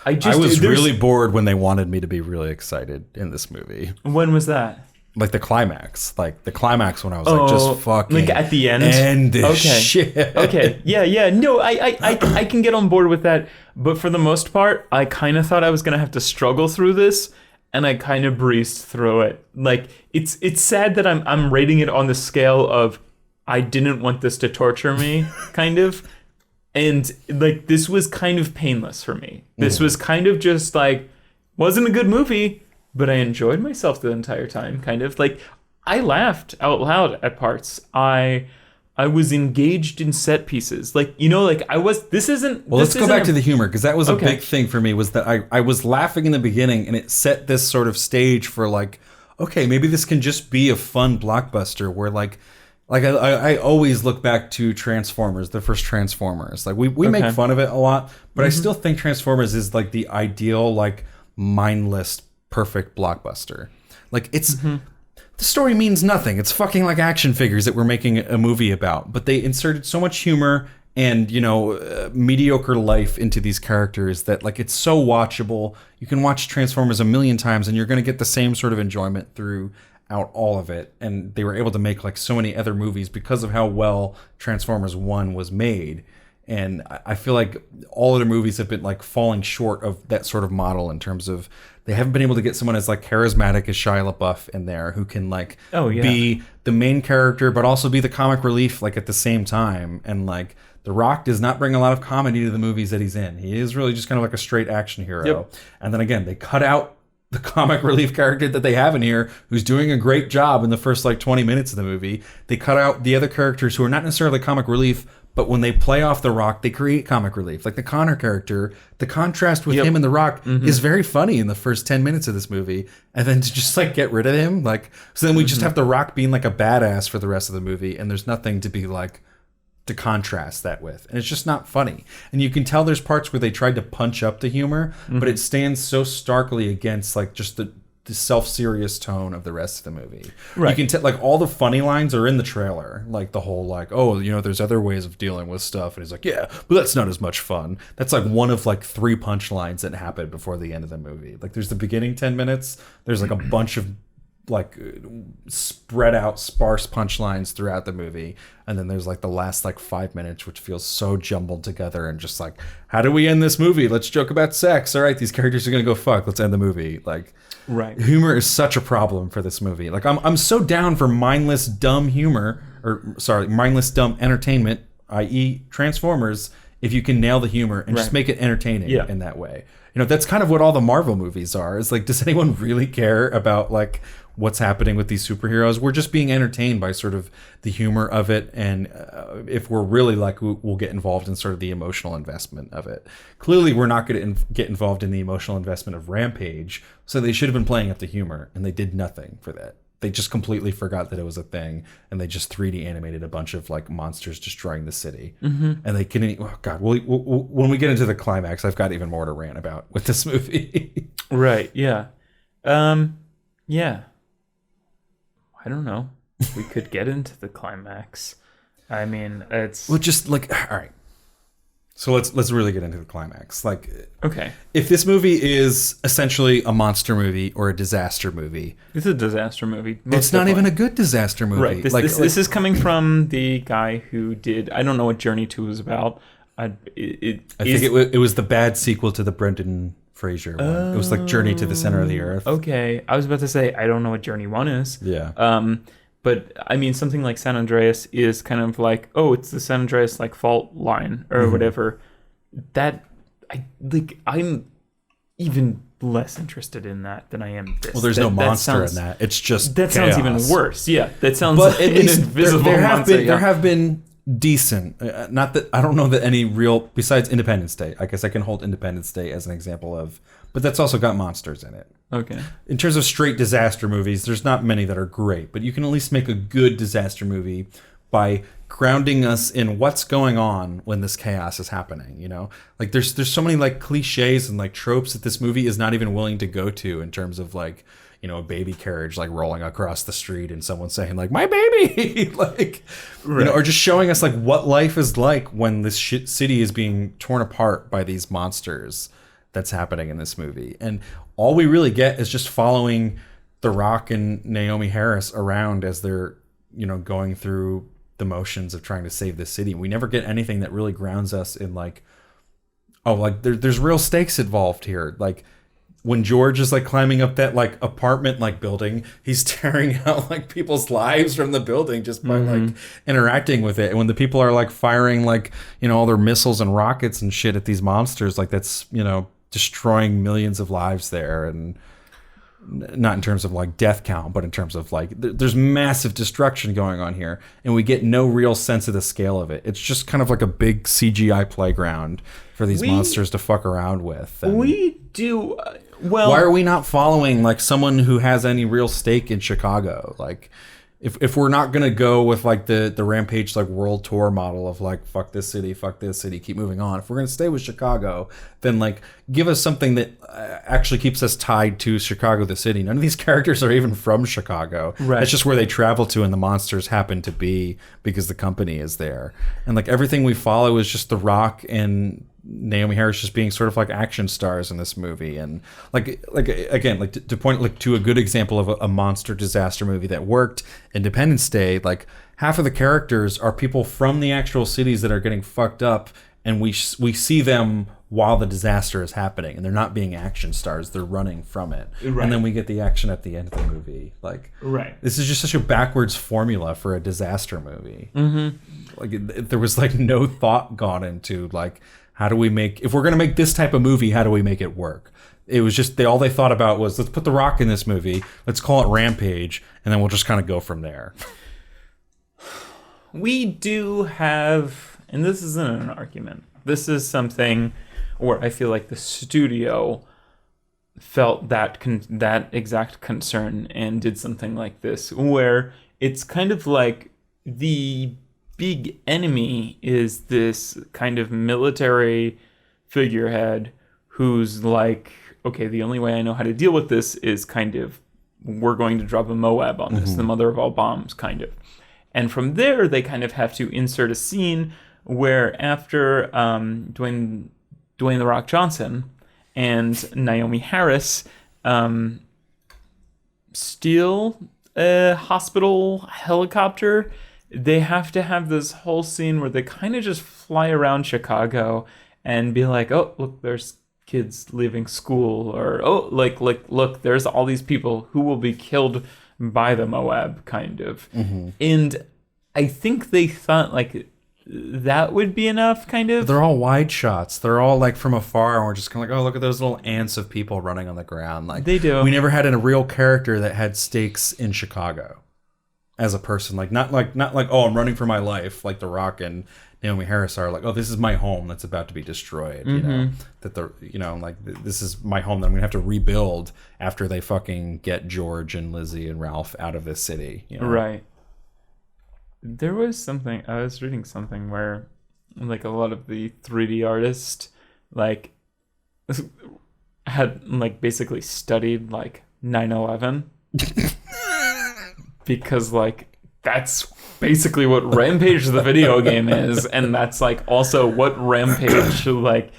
I was really bored when they wanted me to be really excited in this movie. When was that? Like the climax. Like the climax when I was like, just fucking... Like at the end? End this shit. Okay. Yeah. No, I can get on board with that. But for the most part, I kind of thought I was going to have to struggle through this. And I kind of breezed through it. Like, it's sad that I'm rating it on the scale of I didn't want this to torture me, kind of. And, like, this was kind of painless for me. This was kind of just, like, wasn't a good movie, but I enjoyed myself the entire time, kind of. Like, I laughed out loud at parts. I was engaged in set pieces. Like, you know, like, this isn't... Well, let's go back to the humor, because that was a big thing for me, was that I was laughing in the beginning, and it set this sort of stage for, like, okay, maybe this can just be a fun blockbuster where, like I always look back to Transformers, the first Transformers. Like, we make fun of it a lot, but I still think Transformers is, like, the ideal, like, mindless, perfect blockbuster. Like, it's... The story means nothing. It's fucking like action figures that we're making a movie about. But they inserted so much humor and, you know, mediocre life into these characters that, like, it's so watchable. You can watch Transformers a million times and you're going to get the same sort of enjoyment throughout all of it. And they were able to make, like, so many other movies because of how well Transformers 1 was made. And I feel like all of the movies have been, like, falling short of that sort of model in terms of they haven't been able to get someone as, like, charismatic as Shia LaBeouf in there who can, like, be the main character but also be the comic relief, like, at the same time. And, like, The Rock does not bring a lot of comedy to the movies that he's in. He is really just kind of like a straight action hero. Yep. And then again, they cut out the comic relief character that they have in here, who's doing a great job in the first, like, 20 minutes of the movie. They cut out the other characters who are not necessarily comic relief, but when they play off The Rock, they create comic relief. Like the Connor character, the contrast with him and The Rock is very funny in the first 10 minutes of this movie. And then to just, like, get rid of him, like, so then we just have The Rock being like a badass for the rest of the movie, and there's nothing to be like to contrast that with. And it's just not funny. And you can tell there's parts where they tried to punch up the humor, but it stands so starkly against, like, just the self-serious tone of the rest of the movie. Right. You can tell, like, all the funny lines are in the trailer. Like, the whole, like, oh, you know, there's other ways of dealing with stuff. And he's like, yeah, but that's not as much fun. That's, like, one of, like, 3 punchlines that happen before the end of the movie. Like, there's the beginning 10 minutes. There's, like, a bunch of like spread out sparse punchlines throughout the movie, and then there's like the last like 5 minutes which feels so jumbled together and just like, how do we end this movie? Let's joke about sex. All right, these characters are gonna go fuck, let's end the movie. Like, right. Humor is such a problem for this movie. Like, I'm so down for mindless dumb humor, or sorry, mindless dumb entertainment, i.e. Transformers, if you can nail the humor and just make it entertaining in that way. You know, that's kind of what all the Marvel movies are. It's like, does anyone really care about like what's happening with these superheroes? We're just being entertained by sort of the humor of it, and if we're really like, we'll get involved in sort of the emotional investment of it. Clearly, we're not going to get involved in the emotional investment of Rampage, so they should have been playing up the humor, and they did nothing for that. They just completely forgot that it was a thing, and they just 3D animated a bunch of like monsters destroying the city. And they can, oh god, when we get into the climax, I've got even more to rant about with this movie. Right? Yeah. Yeah. I don't know. We could get into the climax. I mean, it's well, just like, all right. So let's really get into the climax. Like, okay, if this movie is essentially a monster movie or a disaster movie, it's a disaster movie. It's not even a good disaster movie. Right. This is coming from the guy who did, I don't know what Journey 2 was about. I think it was the bad sequel to the Brendan Fraser one. It was like Journey to the Center of the Earth. Okay, I was about to say I don't know what Journey 1 is. Yeah. But I mean, something like San Andreas is kind of like, oh, it's the San Andreas like fault line or whatever. That I'm even less interested in that than I am this. Well, there's no monster in that. It's just that chaos. sounds even worse. Yeah, that sounds but at an least invisible there monster. have been decent. Not that I don't know that any real besides Independence Day. I guess I can hold Independence Day as an example of, but that's also got monsters in it. Okay. In terms of straight disaster movies, there's not many that are great, but you can at least make a good disaster movie by grounding us in what's going on when this chaos is happening, you know? Like there's so many like cliches and like tropes that this movie is not even willing to go to in terms of like, you know, a baby carriage like rolling across the street and someone saying like, my baby, like, you know, or just showing us like what life is like when this city is being torn apart by these monsters that's happening in this movie. And all we really get is just following The Rock and Naomi Harris around as they're, you know, going through the motions of trying to save the city. We never get anything that really grounds us in like, oh, like there's real stakes involved here. Like when George is like climbing up that like apartment like building, he's tearing out like people's lives from the building just by like interacting with it. And when the people are like firing like, you know, all their missiles and rockets and shit at these monsters, like that's, you know, destroying millions of lives there. And not in terms of like death count, but in terms of like there's massive destruction going on here, and we get no real sense of the scale of it. It's just kind of like a big CGI playground for these monsters to fuck around with. And we do well. Why are we not following like someone who has any real stake in Chicago? Like if we're not gonna go with like the Rampage like world tour model of like fuck this city, keep moving on. If we're gonna stay with Chicago, then like give us something that actually keeps us tied to Chicago, the city. None of these characters are even from Chicago. Right. That's just where they travel to, and the monsters happen to be because the company is there. And like everything we follow is just The Rock and Naomi Harris just being sort of like action stars in this movie. And like again, like to point like to a good example of a monster disaster movie that worked, Independence Day, like half of the characters are people from the actual cities that are getting fucked up, and we see them while the disaster is happening, and they're not being action stars, they're running from it. Right. And then we get the action at the end of the movie. Like, this is just such a backwards formula for a disaster movie. Like there was like no thought gone into like, how do we make, if we're going to make this type of movie, how do we make it work? It was just, all they thought about was, let's put The Rock in this movie, let's call it Rampage, and then we'll just kind of go from there. We do have, and this isn't an argument, this is something where I feel like the studio felt that exact concern and did something like this, where it's kind of like the big enemy is this kind of military figurehead who's like, okay, the only way I know how to deal with this is kind of, we're going to drop a Moab on this, the mother of all bombs, kind of. And from there, they kind of have to insert a scene where after Dwayne The Rock Johnson and Naomi Harris steal a hospital helicopter, they have to have this whole scene where they kind of just fly around Chicago and be like, "Oh, look, there's kids leaving school," or "Oh, look, there's all these people who will be killed by the Moab," kind of. And I think they thought like that would be enough, kind of. They're all wide shots. They're all like from afar, and we're just kind of like, oh, look at those little ants of people running on the ground. Like They do. We never had a real character that had stakes in Chicago as a person. Like not like oh, I'm running for my life, like The Rock and Naomi Harris are. Like, oh, this is my home that's about to be destroyed. You know that this is my home that I'm gonna have to rebuild after they fucking get George and Lizzie and Ralph out of this city. You know? Right. There was something, I was reading something where like a lot of the 3D artists like had like basically studied like 9/11 because like that's basically what Rampage the video game is, and that's like also what Rampage like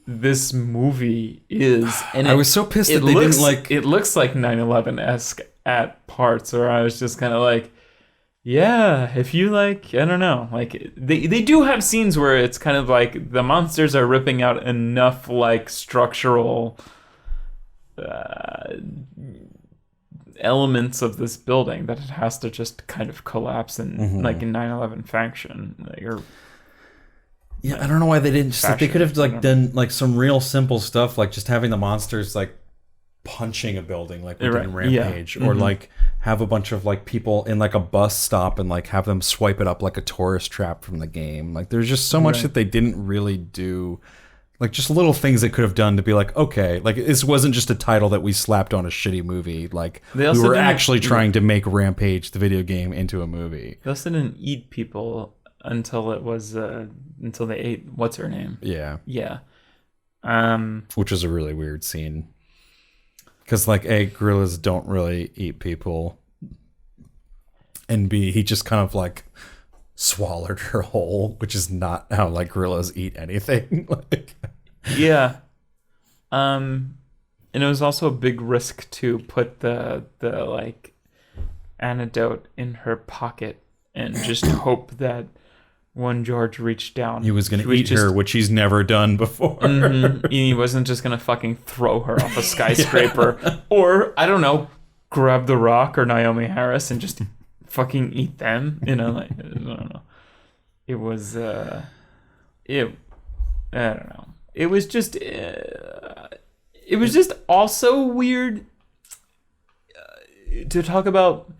this movie is. And I was so pissed that they didn't like it looks like 9/11-esque at parts, or I was just kind of like, yeah, if you like, I don't know, like they do have scenes where it's kind of like the monsters are ripping out enough like structural elements of this building that it has to just kind of collapse in like in 9/11 fashion. Like, or yeah, I don't know why they didn't just like, they could have like done like some real simple stuff, like just having the monsters like punching a building like we did in Rampage, or like have a bunch of like people in like a bus stop and like have them swipe it up like a tourist trap from the game. Like there's just so much that they didn't really do, like just little things they could have done to be like, okay, like this wasn't just a title that we slapped on a shitty movie. Like we were actually trying to make Rampage the video game into a movie. They also didn't eat people until it was until they ate what's her name. Yeah. Which was a really weird scene. Because, like, A, gorillas don't really eat people. And B, he just kind of, like, swallowed her whole, which is not how, like, gorillas eat anything. Like, yeah. And it was also a big risk to put the like, antidote in her pocket and just hope that when George reached down, he was going to eat her, which he's never done before. He wasn't just going to fucking throw her off a skyscraper or, I don't know, grab The Rock or Naomi Harris and just fucking eat them. You know, like, I don't know. It was, I don't know. It was just also weird to talk about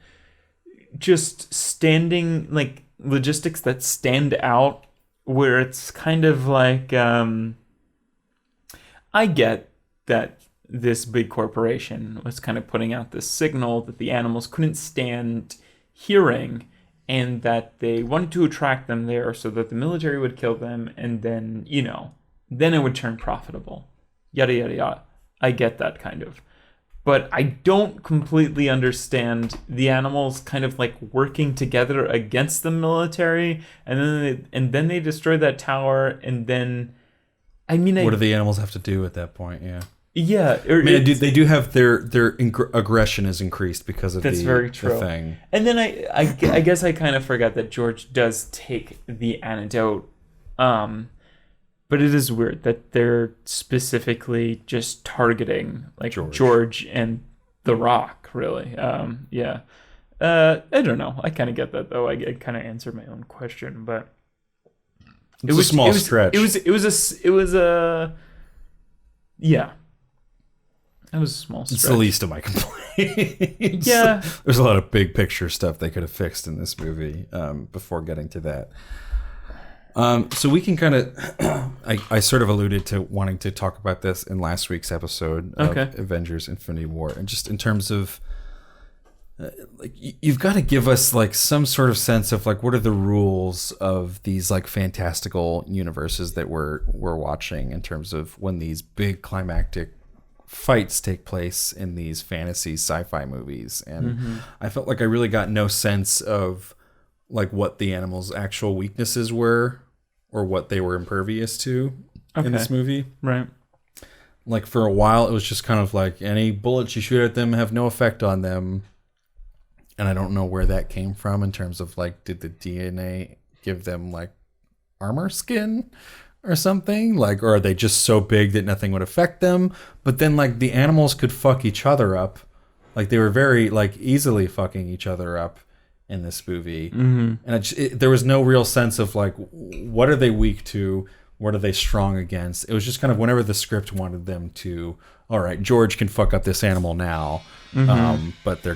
just standing, like, logistics that stand out, where it's kind of like I get that this big corporation was kind of putting out this signal that the animals couldn't stand hearing, and that they wanted to attract them there so that the military would kill them, and then, you know, then it would turn profitable, yada yada yada. I get that kind of. But I don't completely understand the animals kind of like working together against the military, and then they destroy that tower, and then, I mean, what do the animals have to do at that point? Yeah, I mean, they do have their aggression is increased because of that's very true. The thing. And then I guess I kind of forgot that George does take the antidote, but it is weird that they're specifically just targeting like George and The Rock, really. Yeah. I don't know. I kind of get that, though. I kind of answered my own question, but it was a small stretch. It was a yeah. It was a small stretch. It's the least of my complaints. Yeah. There's a lot of big picture stuff they could have fixed in this movie before getting to that. So we can kind of, I sort of alluded to wanting to talk about this in last week's episode of Avengers Infinity War. And just in terms of, like, you've got to give us like some sort of sense of like, what are the rules of these like fantastical universes that we're watching in terms of when these big climactic fights take place in these fantasy sci-fi movies. And I felt like I really got no sense of like what the animals' actual weaknesses were, or what they were impervious to in this movie. Right. like for a while it was just kind of like any bullets you shoot at them have no effect on them. And I don't know where that came from in terms of like, did the DNA give them like armor skin or something? Like, or are they just so big that nothing would affect them? But then like the animals could fuck each other up. Like they were very like easily fucking each other up in this movie. Mm-hmm. And there was no real sense of like, what are they weak to? What are they strong against? It was just kind of whenever the script wanted them to, all right, George can fuck up this animal now. Mm-hmm. But they're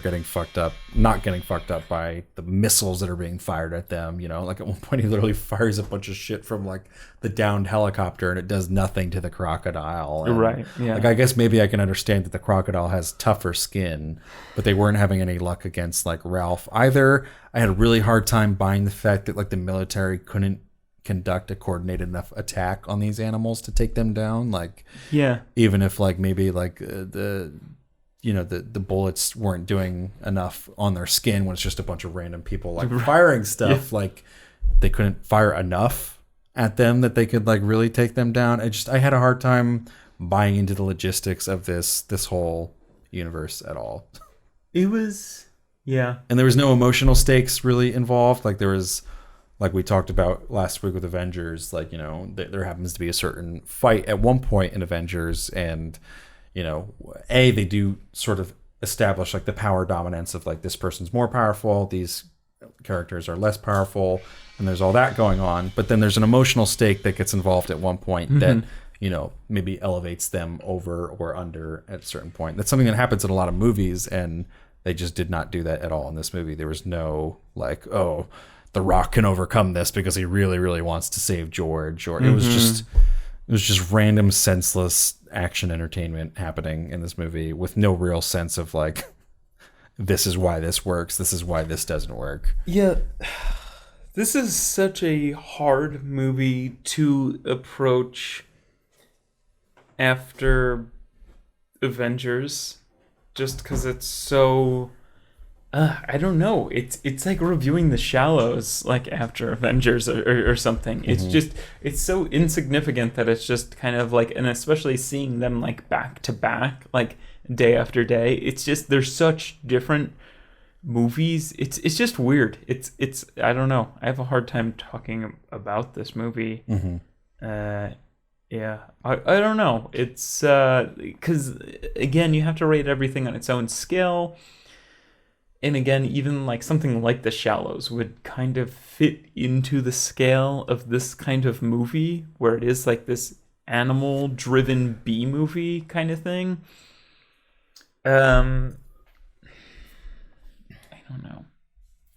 not getting fucked up by the missiles that are being fired at them. You know, like at one point he literally fires a bunch of shit from like the downed helicopter and it does nothing to the crocodile. And, Right. Yeah. like, I guess maybe I can understand that the crocodile has tougher skin, but they weren't having any luck against like Ralph either. I had a really hard time buying the fact that like the military couldn't conduct a coordinated enough attack on these animals to take them down. Like, yeah. even if like maybe like the bullets weren't doing enough on their skin when it's just a bunch of random people like firing stuff, like they couldn't fire enough at them that they could like really take them down. I had a hard time buying into the logistics of this whole universe at all. It was, yeah. And there was no emotional stakes really involved. Like there was, like we talked about last week with Avengers, like, you know, there happens to be a certain fight at one point in Avengers and, you know, they do sort of establish like the power dominance of like this person's more powerful, these characters are less powerful, and there's all that going on. But then there's an emotional stake that gets involved at one point that, you know, maybe elevates them over or under at a certain point. That's something that happens in a lot of movies, and they just did not do that at all in this movie. There was no like, oh, The Rock can overcome this because he really, really wants to save George, or it was just random, senseless action entertainment happening in this movie with no real sense of like, this is why this works, this is why this doesn't work. Yeah. This is such a hard movie to approach after Avengers, just because it's so... I don't know. It's like reviewing The Shallows like after Avengers or something. It's just, it's so insignificant that it's just kind of like, and especially seeing them like back to back, like day after day. It's just, they're such different movies. It's just weird. It's I don't know. I have a hard time talking about this movie. Yeah, I don't know. It's because again, you have to rate everything on its own scale. And again, even like something like The Shallows would kind of fit into the scale of this kind of movie, where it is like this animal-driven B movie kind of thing. I don't know.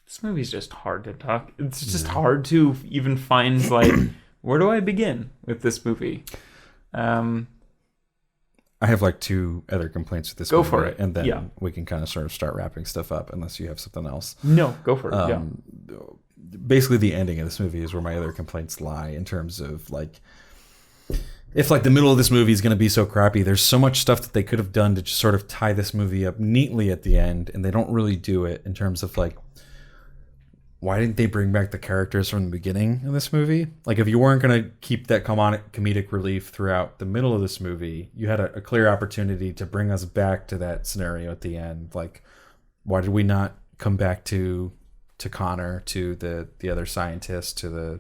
This movie's just hard to talk. It's just hard to even find like, where do I begin with this movie? I have like two other complaints with this go movie, for it, and then we can kind of sort of start wrapping stuff up unless you have something else. No, go for it. Basically the ending of this movie is where my other complaints lie, in terms of like, if like the middle of this movie is going to be so crappy, there's so much stuff that they could have done to just sort of tie this movie up neatly at the end, and they don't really do it. In terms of like, why didn't they bring back the characters from the beginning of this movie? Like, if you weren't going to keep that comedic relief throughout the middle of this movie, you had a clear opportunity to bring us back to that scenario at the end. Like, why did we not come back to Connor, to the other scientist, to the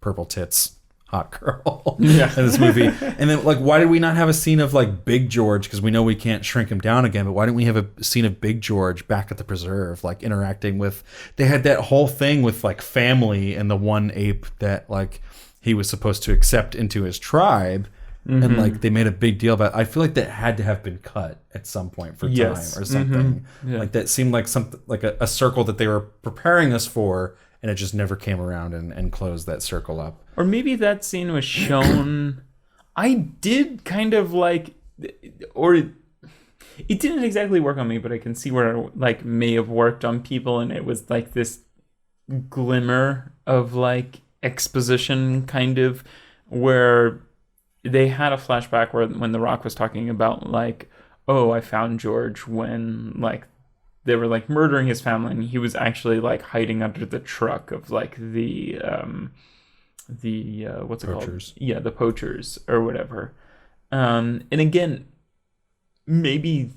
purple tits hot girl in this movie? And then, like, why did we not have a scene of like Big George? Because we know we can't shrink him down again, but why didn't we have a scene of Big George back at the preserve, like interacting with... They had that whole thing with like family and the one ape that like he was supposed to accept into his tribe, and like they made a big deal about it. I feel like that had to have been cut at some point for time or something. Like that seemed like something like a circle that they were preparing us for, and it just never came around and closed that circle up. Or maybe that scene was shown... I did kind of like... Or it didn't exactly work on me, but I can see where it like may have worked on people, and it was like this glimmer of like exposition kind of, where they had a flashback when The Rock was talking about like, oh, I found George when like they were like murdering his family, and he was actually like hiding under the truck of like the what's it Poachers. called? Yeah, the poachers or whatever. And again, maybe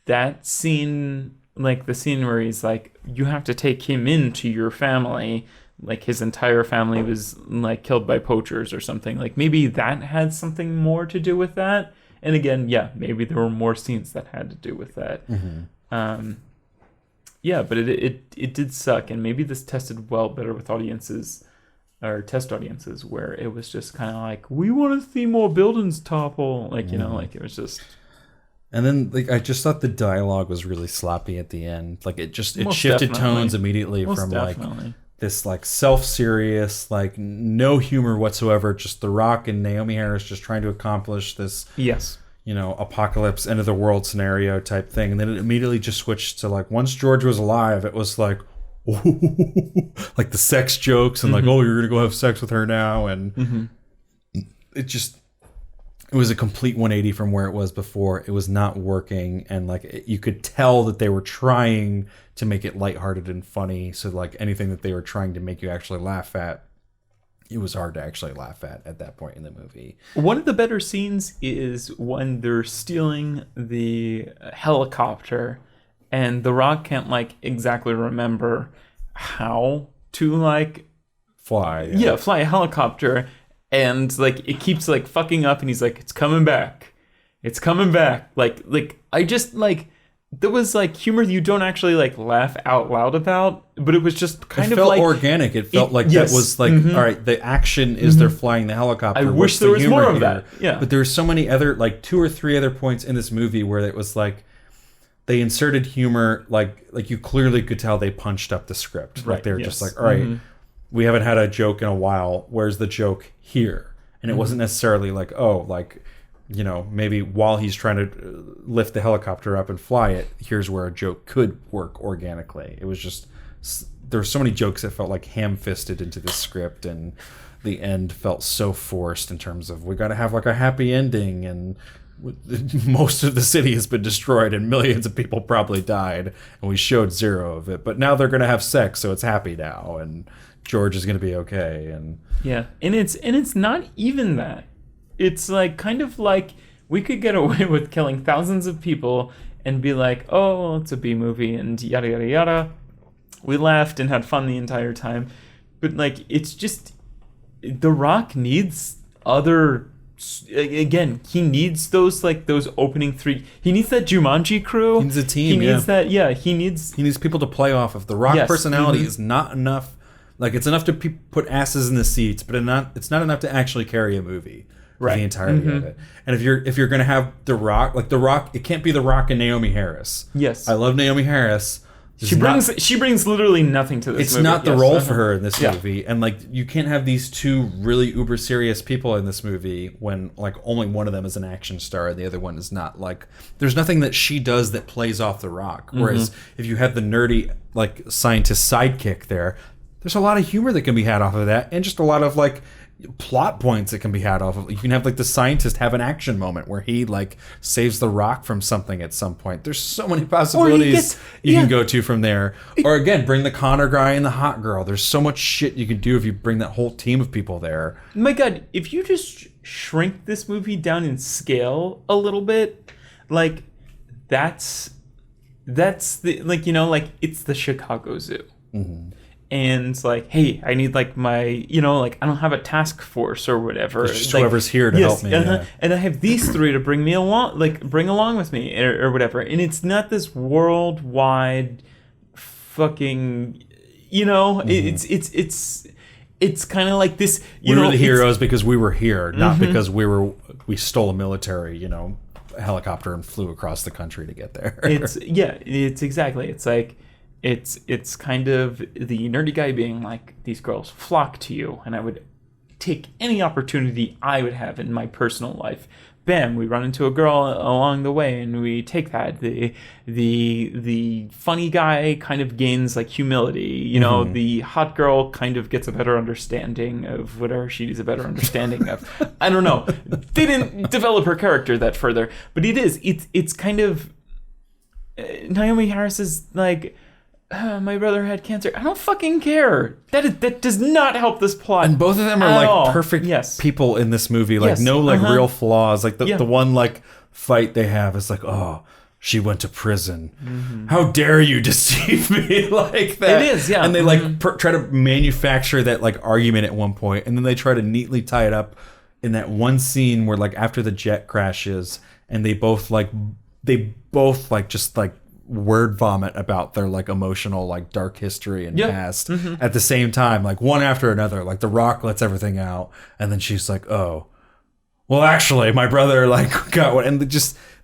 that scene, like the scene where he's like, you have to take him into your family, like his entire family was like killed by poachers or something, like maybe that had something more to do with that. And again, yeah, maybe there were more scenes that had to do with that. Yeah, but it did suck, and maybe this tested well better with audiences or test audiences where it was just kind of like, we want to see more buildings topple, like, you know, like it was just. And then, like, I just thought the dialogue was really sloppy at the end. Like, it shifted definitely. tones immediately Most from definitely. like this like self-serious, like no humor whatsoever, just The Rock and Naomi Harris just trying to accomplish this, Yes. you know, apocalypse, end of the world scenario type thing. And then it immediately just switched to like, once George was alive, it was like, like the sex jokes and like, oh, you're gonna go have sex with her now, and it was a complete 180 from where it was before. It was not working, and like you could tell that they were trying to make it lighthearted and funny. So like anything that they were trying to make you actually laugh at, it was hard to actually laugh at that point in the movie. One of the better scenes is when they're stealing the helicopter, and The Rock can't like exactly remember how to like Fly. fly a helicopter, and like it keeps like fucking up, and he's like, it's coming back, like I just like, there was like humor you don't actually like laugh out loud about, but it was just kind It of felt like organic. It felt like yes. that was like, all right, the action is they're flying the helicopter. I What's wish the there was humor more of here? that. Yeah. But there were so many other, like 2 or 3 other points in this movie where it was like, they inserted humor, like you clearly could tell they punched up the script. Right, Like they were yes. just like, all right, we haven't had a joke in a while. Where's the joke here? And it wasn't necessarily like, oh, like, you know, maybe while he's trying to lift the helicopter up and fly it, here's where a joke could work organically. It was just, there were so many jokes that felt like ham-fisted into the script, and the end felt so forced in terms of, we got to have like a happy ending, and most of the city has been destroyed and millions of people probably died, and we showed zero of it, but now they're going to have sex, so it's happy now, and George is going to be okay. And yeah, and it's not even that. It's like kind of like we could get away with killing thousands of people and be like, oh, it's a B movie and yada yada yada. We laughed and had fun the entire time, but like it's just, The Rock needs other. Again, he needs those like those opening 3. He needs that Jumanji crew. He needs a team. He needs that. Yeah, he needs people to play off of. The Rock Yes. personality is not enough. Like, it's enough to put asses in the seats, but it's not enough to actually carry a movie. Right. The entirety of it. And if you're gonna have The Rock, like The Rock, it can't be The Rock and Naomi Harris. Yes. I love Naomi Harris. She brings literally nothing to this It's movie. not the Yes, role uh-huh. for her in this Yeah. movie, and like you can't have these 2 really uber serious people in this movie when like only one of them is an action star and the other one is not. Like, there's nothing that she does that plays off The Rock. Whereas if you have the nerdy like scientist sidekick there's a lot of humor that can be had off of that, and just a lot of like plot points that can be had off of. You can have like the scientist have an action moment where he like saves The Rock from something at some point. There's so many possibilities you can go to from there. Or again, bring the Connor guy and the hot girl. There's so much shit you can do if you bring that whole team of people there. My God, if you just shrink this movie down in scale a little bit, like that's the, like, you know, like it's the Chicago Zoo. And like, hey, I need like my, you know, like I don't have a task force or whatever. There's just like, whoever's here to help me. Yeah. And I have these 3 to bring me along, like bring along with me or whatever. And it's not this worldwide fucking, you know, it's kind of like this. We were the heroes because we were here, not because we stole a military, you know, helicopter and flew across the country to get there. It's exactly. It's like. It's kind of the nerdy guy being like, these girls flock to you, and I would take any opportunity I would have in my personal life. Bam, we run into a girl along the way, and we take that. The funny guy kind of gains like humility. You know, the hot girl kind of gets a better understanding of whatever she needs a better understanding of. I don't know. They didn't develop her character that further, but it's kind of Naomi Harris is like. my brother had cancer. I don't fucking care. That does not help this plot. And both of them are at like all. perfect Yes. people in this movie. Like Yes. no like real flaws. Like the Yeah. one like fight they have is like, oh, she went to prison. How dare you deceive me like that? It is, yeah. And they like try to manufacture that like argument at one point, and then they try to neatly tie it up in that one scene where like after the jet crashes, and they both just like word vomit about their like emotional like dark history and past at the same time, like one after another. Like The Rock lets everything out, and then she's like, oh, well, actually, my brother like got one, and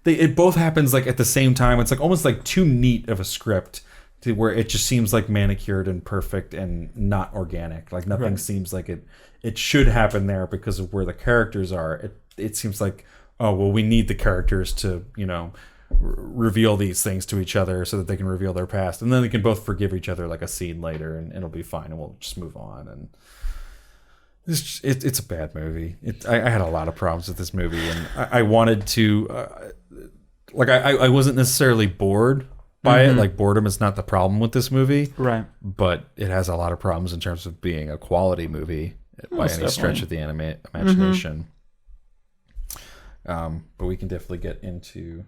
it both happens like at the same time. It's like almost like too neat of a script to where it just seems like manicured and perfect and not organic. Like nothing seems like it should happen there because of where the characters are. It seems like, oh, well, we need the characters to, you know, reveal these things to each other so that they can reveal their past, and then they can both forgive each other like a scene later, and it'll be fine, and we'll just move on. And it's a bad movie. I had a lot of problems with this movie, and I wanted to I wasn't necessarily bored by it. Like boredom is not the problem with this movie, Right. but it has a lot of problems in terms of being a quality movie by any stretch of the imagination. But we can definitely get into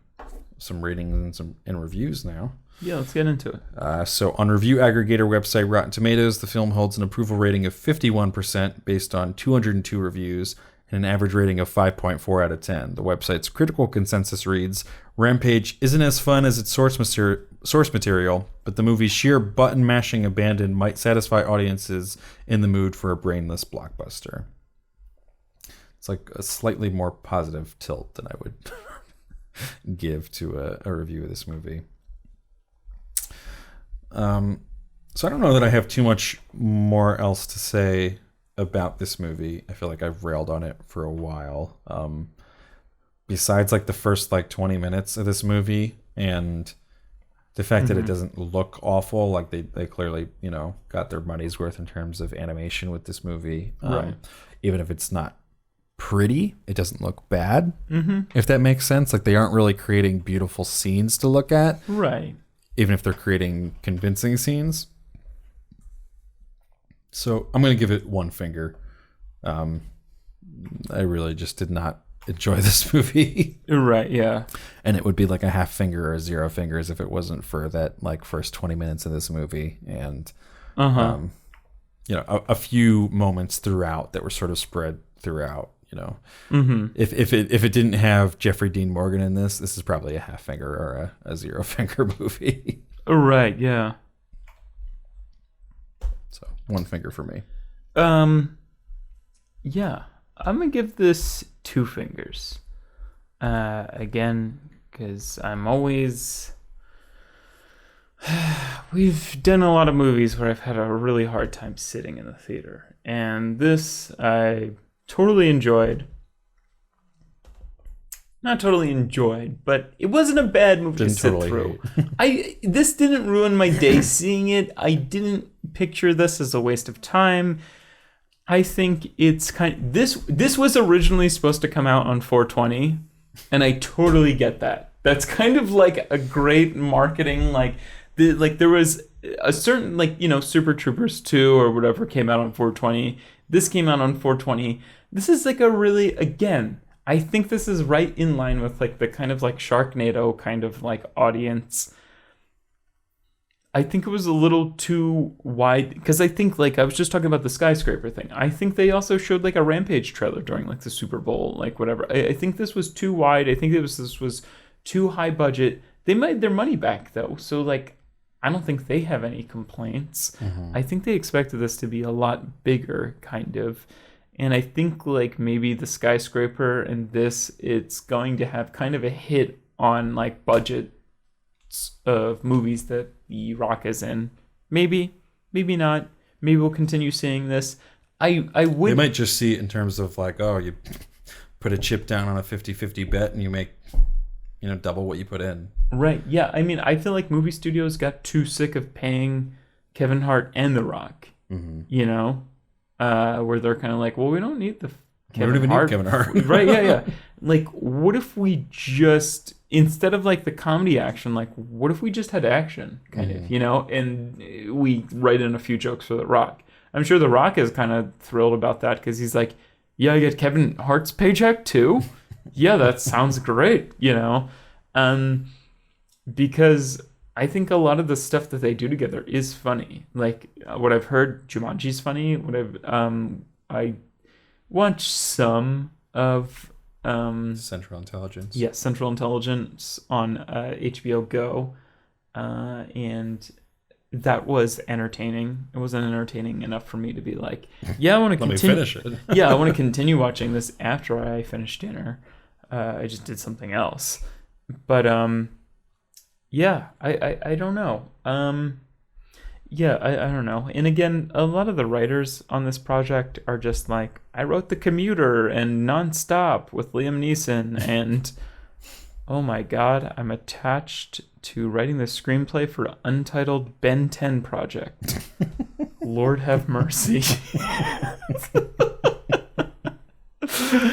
some ratings and reviews now. Yeah, let's get into it. So on review aggregator website Rotten Tomatoes, the film holds an approval rating of 51% based on 202 reviews and an average rating of 5.4 out of 10. The website's critical consensus reads, Rampage isn't as fun as its source material, but the movie's sheer button-mashing abandon might satisfy audiences in the mood for a brainless blockbuster. It's like a slightly more positive tilt than I would give to a review of this movie. So I don't know that I have too much more else to say about this movie. I feel like I've railed on it for a while. Besides like the first like 20 minutes of this movie and the fact that it doesn't look awful, like they clearly, you know, got their money's worth in terms of animation with this movie. Right. Even if it's not pretty, it doesn't look bad. If that makes sense. Like they aren't really creating beautiful scenes to look at. Right. Even if they're creating convincing scenes. So I'm going to give it one finger. I really just did not enjoy this movie. Right, yeah. And it would be like a half finger or 0 fingers if it wasn't for that like first 20 minutes of this movie. And, you know, a few moments throughout that were sort of spread throughout, you know. If it didn't have Jeffrey Dean Morgan in this is probably a half finger or a 0 finger movie. Right, yeah. So one finger for me. Yeah. I'm gonna give this 2 fingers. Again, because I'm always... We've done a lot of movies where I've had a really hard time sitting in the theater. And this I totally enjoyed. Not totally enjoyed, but it wasn't a bad movie to sit through. This didn't ruin my day seeing it. I didn't picture this as a waste of time. I think it's this was originally supposed to come out on 420, and I totally get that. That's kind of like a great marketing, there was a certain, like, you know, Super Troopers 2 or whatever came out on 420. This came out on 420. This is like a really, again, I think this is right in line with like the kind of like Sharknado kind of like audience. I think it was a little too wide, because I think, like, I was just talking about the skyscraper thing. I think they also showed like a Rampage trailer during like the Super Bowl, like whatever. I think this was too wide. I think this was too high budget. They made their money back though, so like I don't think they have any complaints. I think they expected this to be a lot bigger, kind of. And I think like maybe the skyscraper and this, it's going to have kind of a hit on like budget of movies that The Rock is in. Maybe not. Maybe we'll continue seeing this. I would. They might just see it in terms of like, oh, you put a chip down on a 50-50 bet and you make, you know, double what you put in. Right. Yeah. I mean, I feel like movie studios got too sick of paying Kevin Hart and The Rock. You know, where they're kind of like, well, we don't need the Kevin Hart. Need Kevin Hart. Right. Yeah. Like, what if we just instead of like the comedy action, like what if we just had action, kind of, you know? And we write in a few jokes for The Rock. I'm sure The Rock is kind of thrilled about that because he's like, yeah, I get Kevin Hart's paycheck too. Yeah, that sounds great, you know? Because I think a lot of the stuff that they do together is funny. Like what I've heard, Jumanji's funny. I watched some of Central Intelligence. yeah, Central Intelligence on HBO Go, and that was entertaining. It wasn't entertaining enough for me to be like, yeah, I want to Let continue. me finish it. Yeah, I want to continue watching this after I finish dinner. I just did something else, but yeah, I don't know. Yeah, I don't know. And again, a lot of the writers on this project are just like, I wrote The Commuter and Nonstop with Liam Neeson, and oh my God, I'm attached to writing the screenplay for Untitled Ben 10 Project. Lord have mercy. Is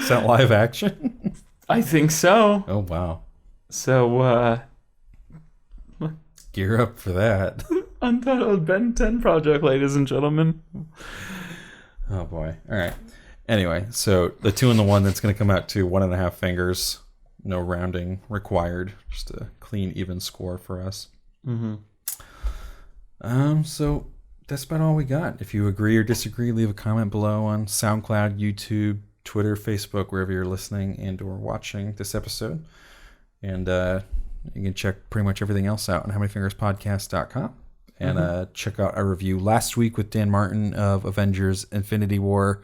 that live action? I think so. Oh, wow. So, Gear up for that. Untitled Ben 10 Project, ladies and gentlemen. Oh, boy. All right. Anyway, so the 2 and the 1, that's going to come out to 1.5 fingers. No rounding required. Just a clean, even score for us. Mm-hmm. So that's about all we got. If you agree or disagree, leave a comment below on SoundCloud, YouTube, Twitter, Facebook, wherever you're listening and or watching this episode. And you can check pretty much everything else out on howmanyfingerspodcast.com. And check out our review last week with Dan Martin of Avengers Infinity War.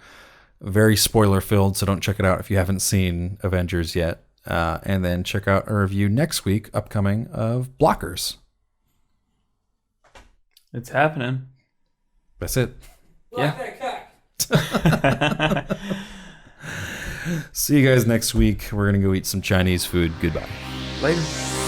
Very spoiler filled, so don't check it out if you haven't seen Avengers yet. And then check out our review next week, upcoming, of Blockers. It's happening. That's it. Yeah. See you guys next week. We're going to go eat some Chinese food. Goodbye. Later.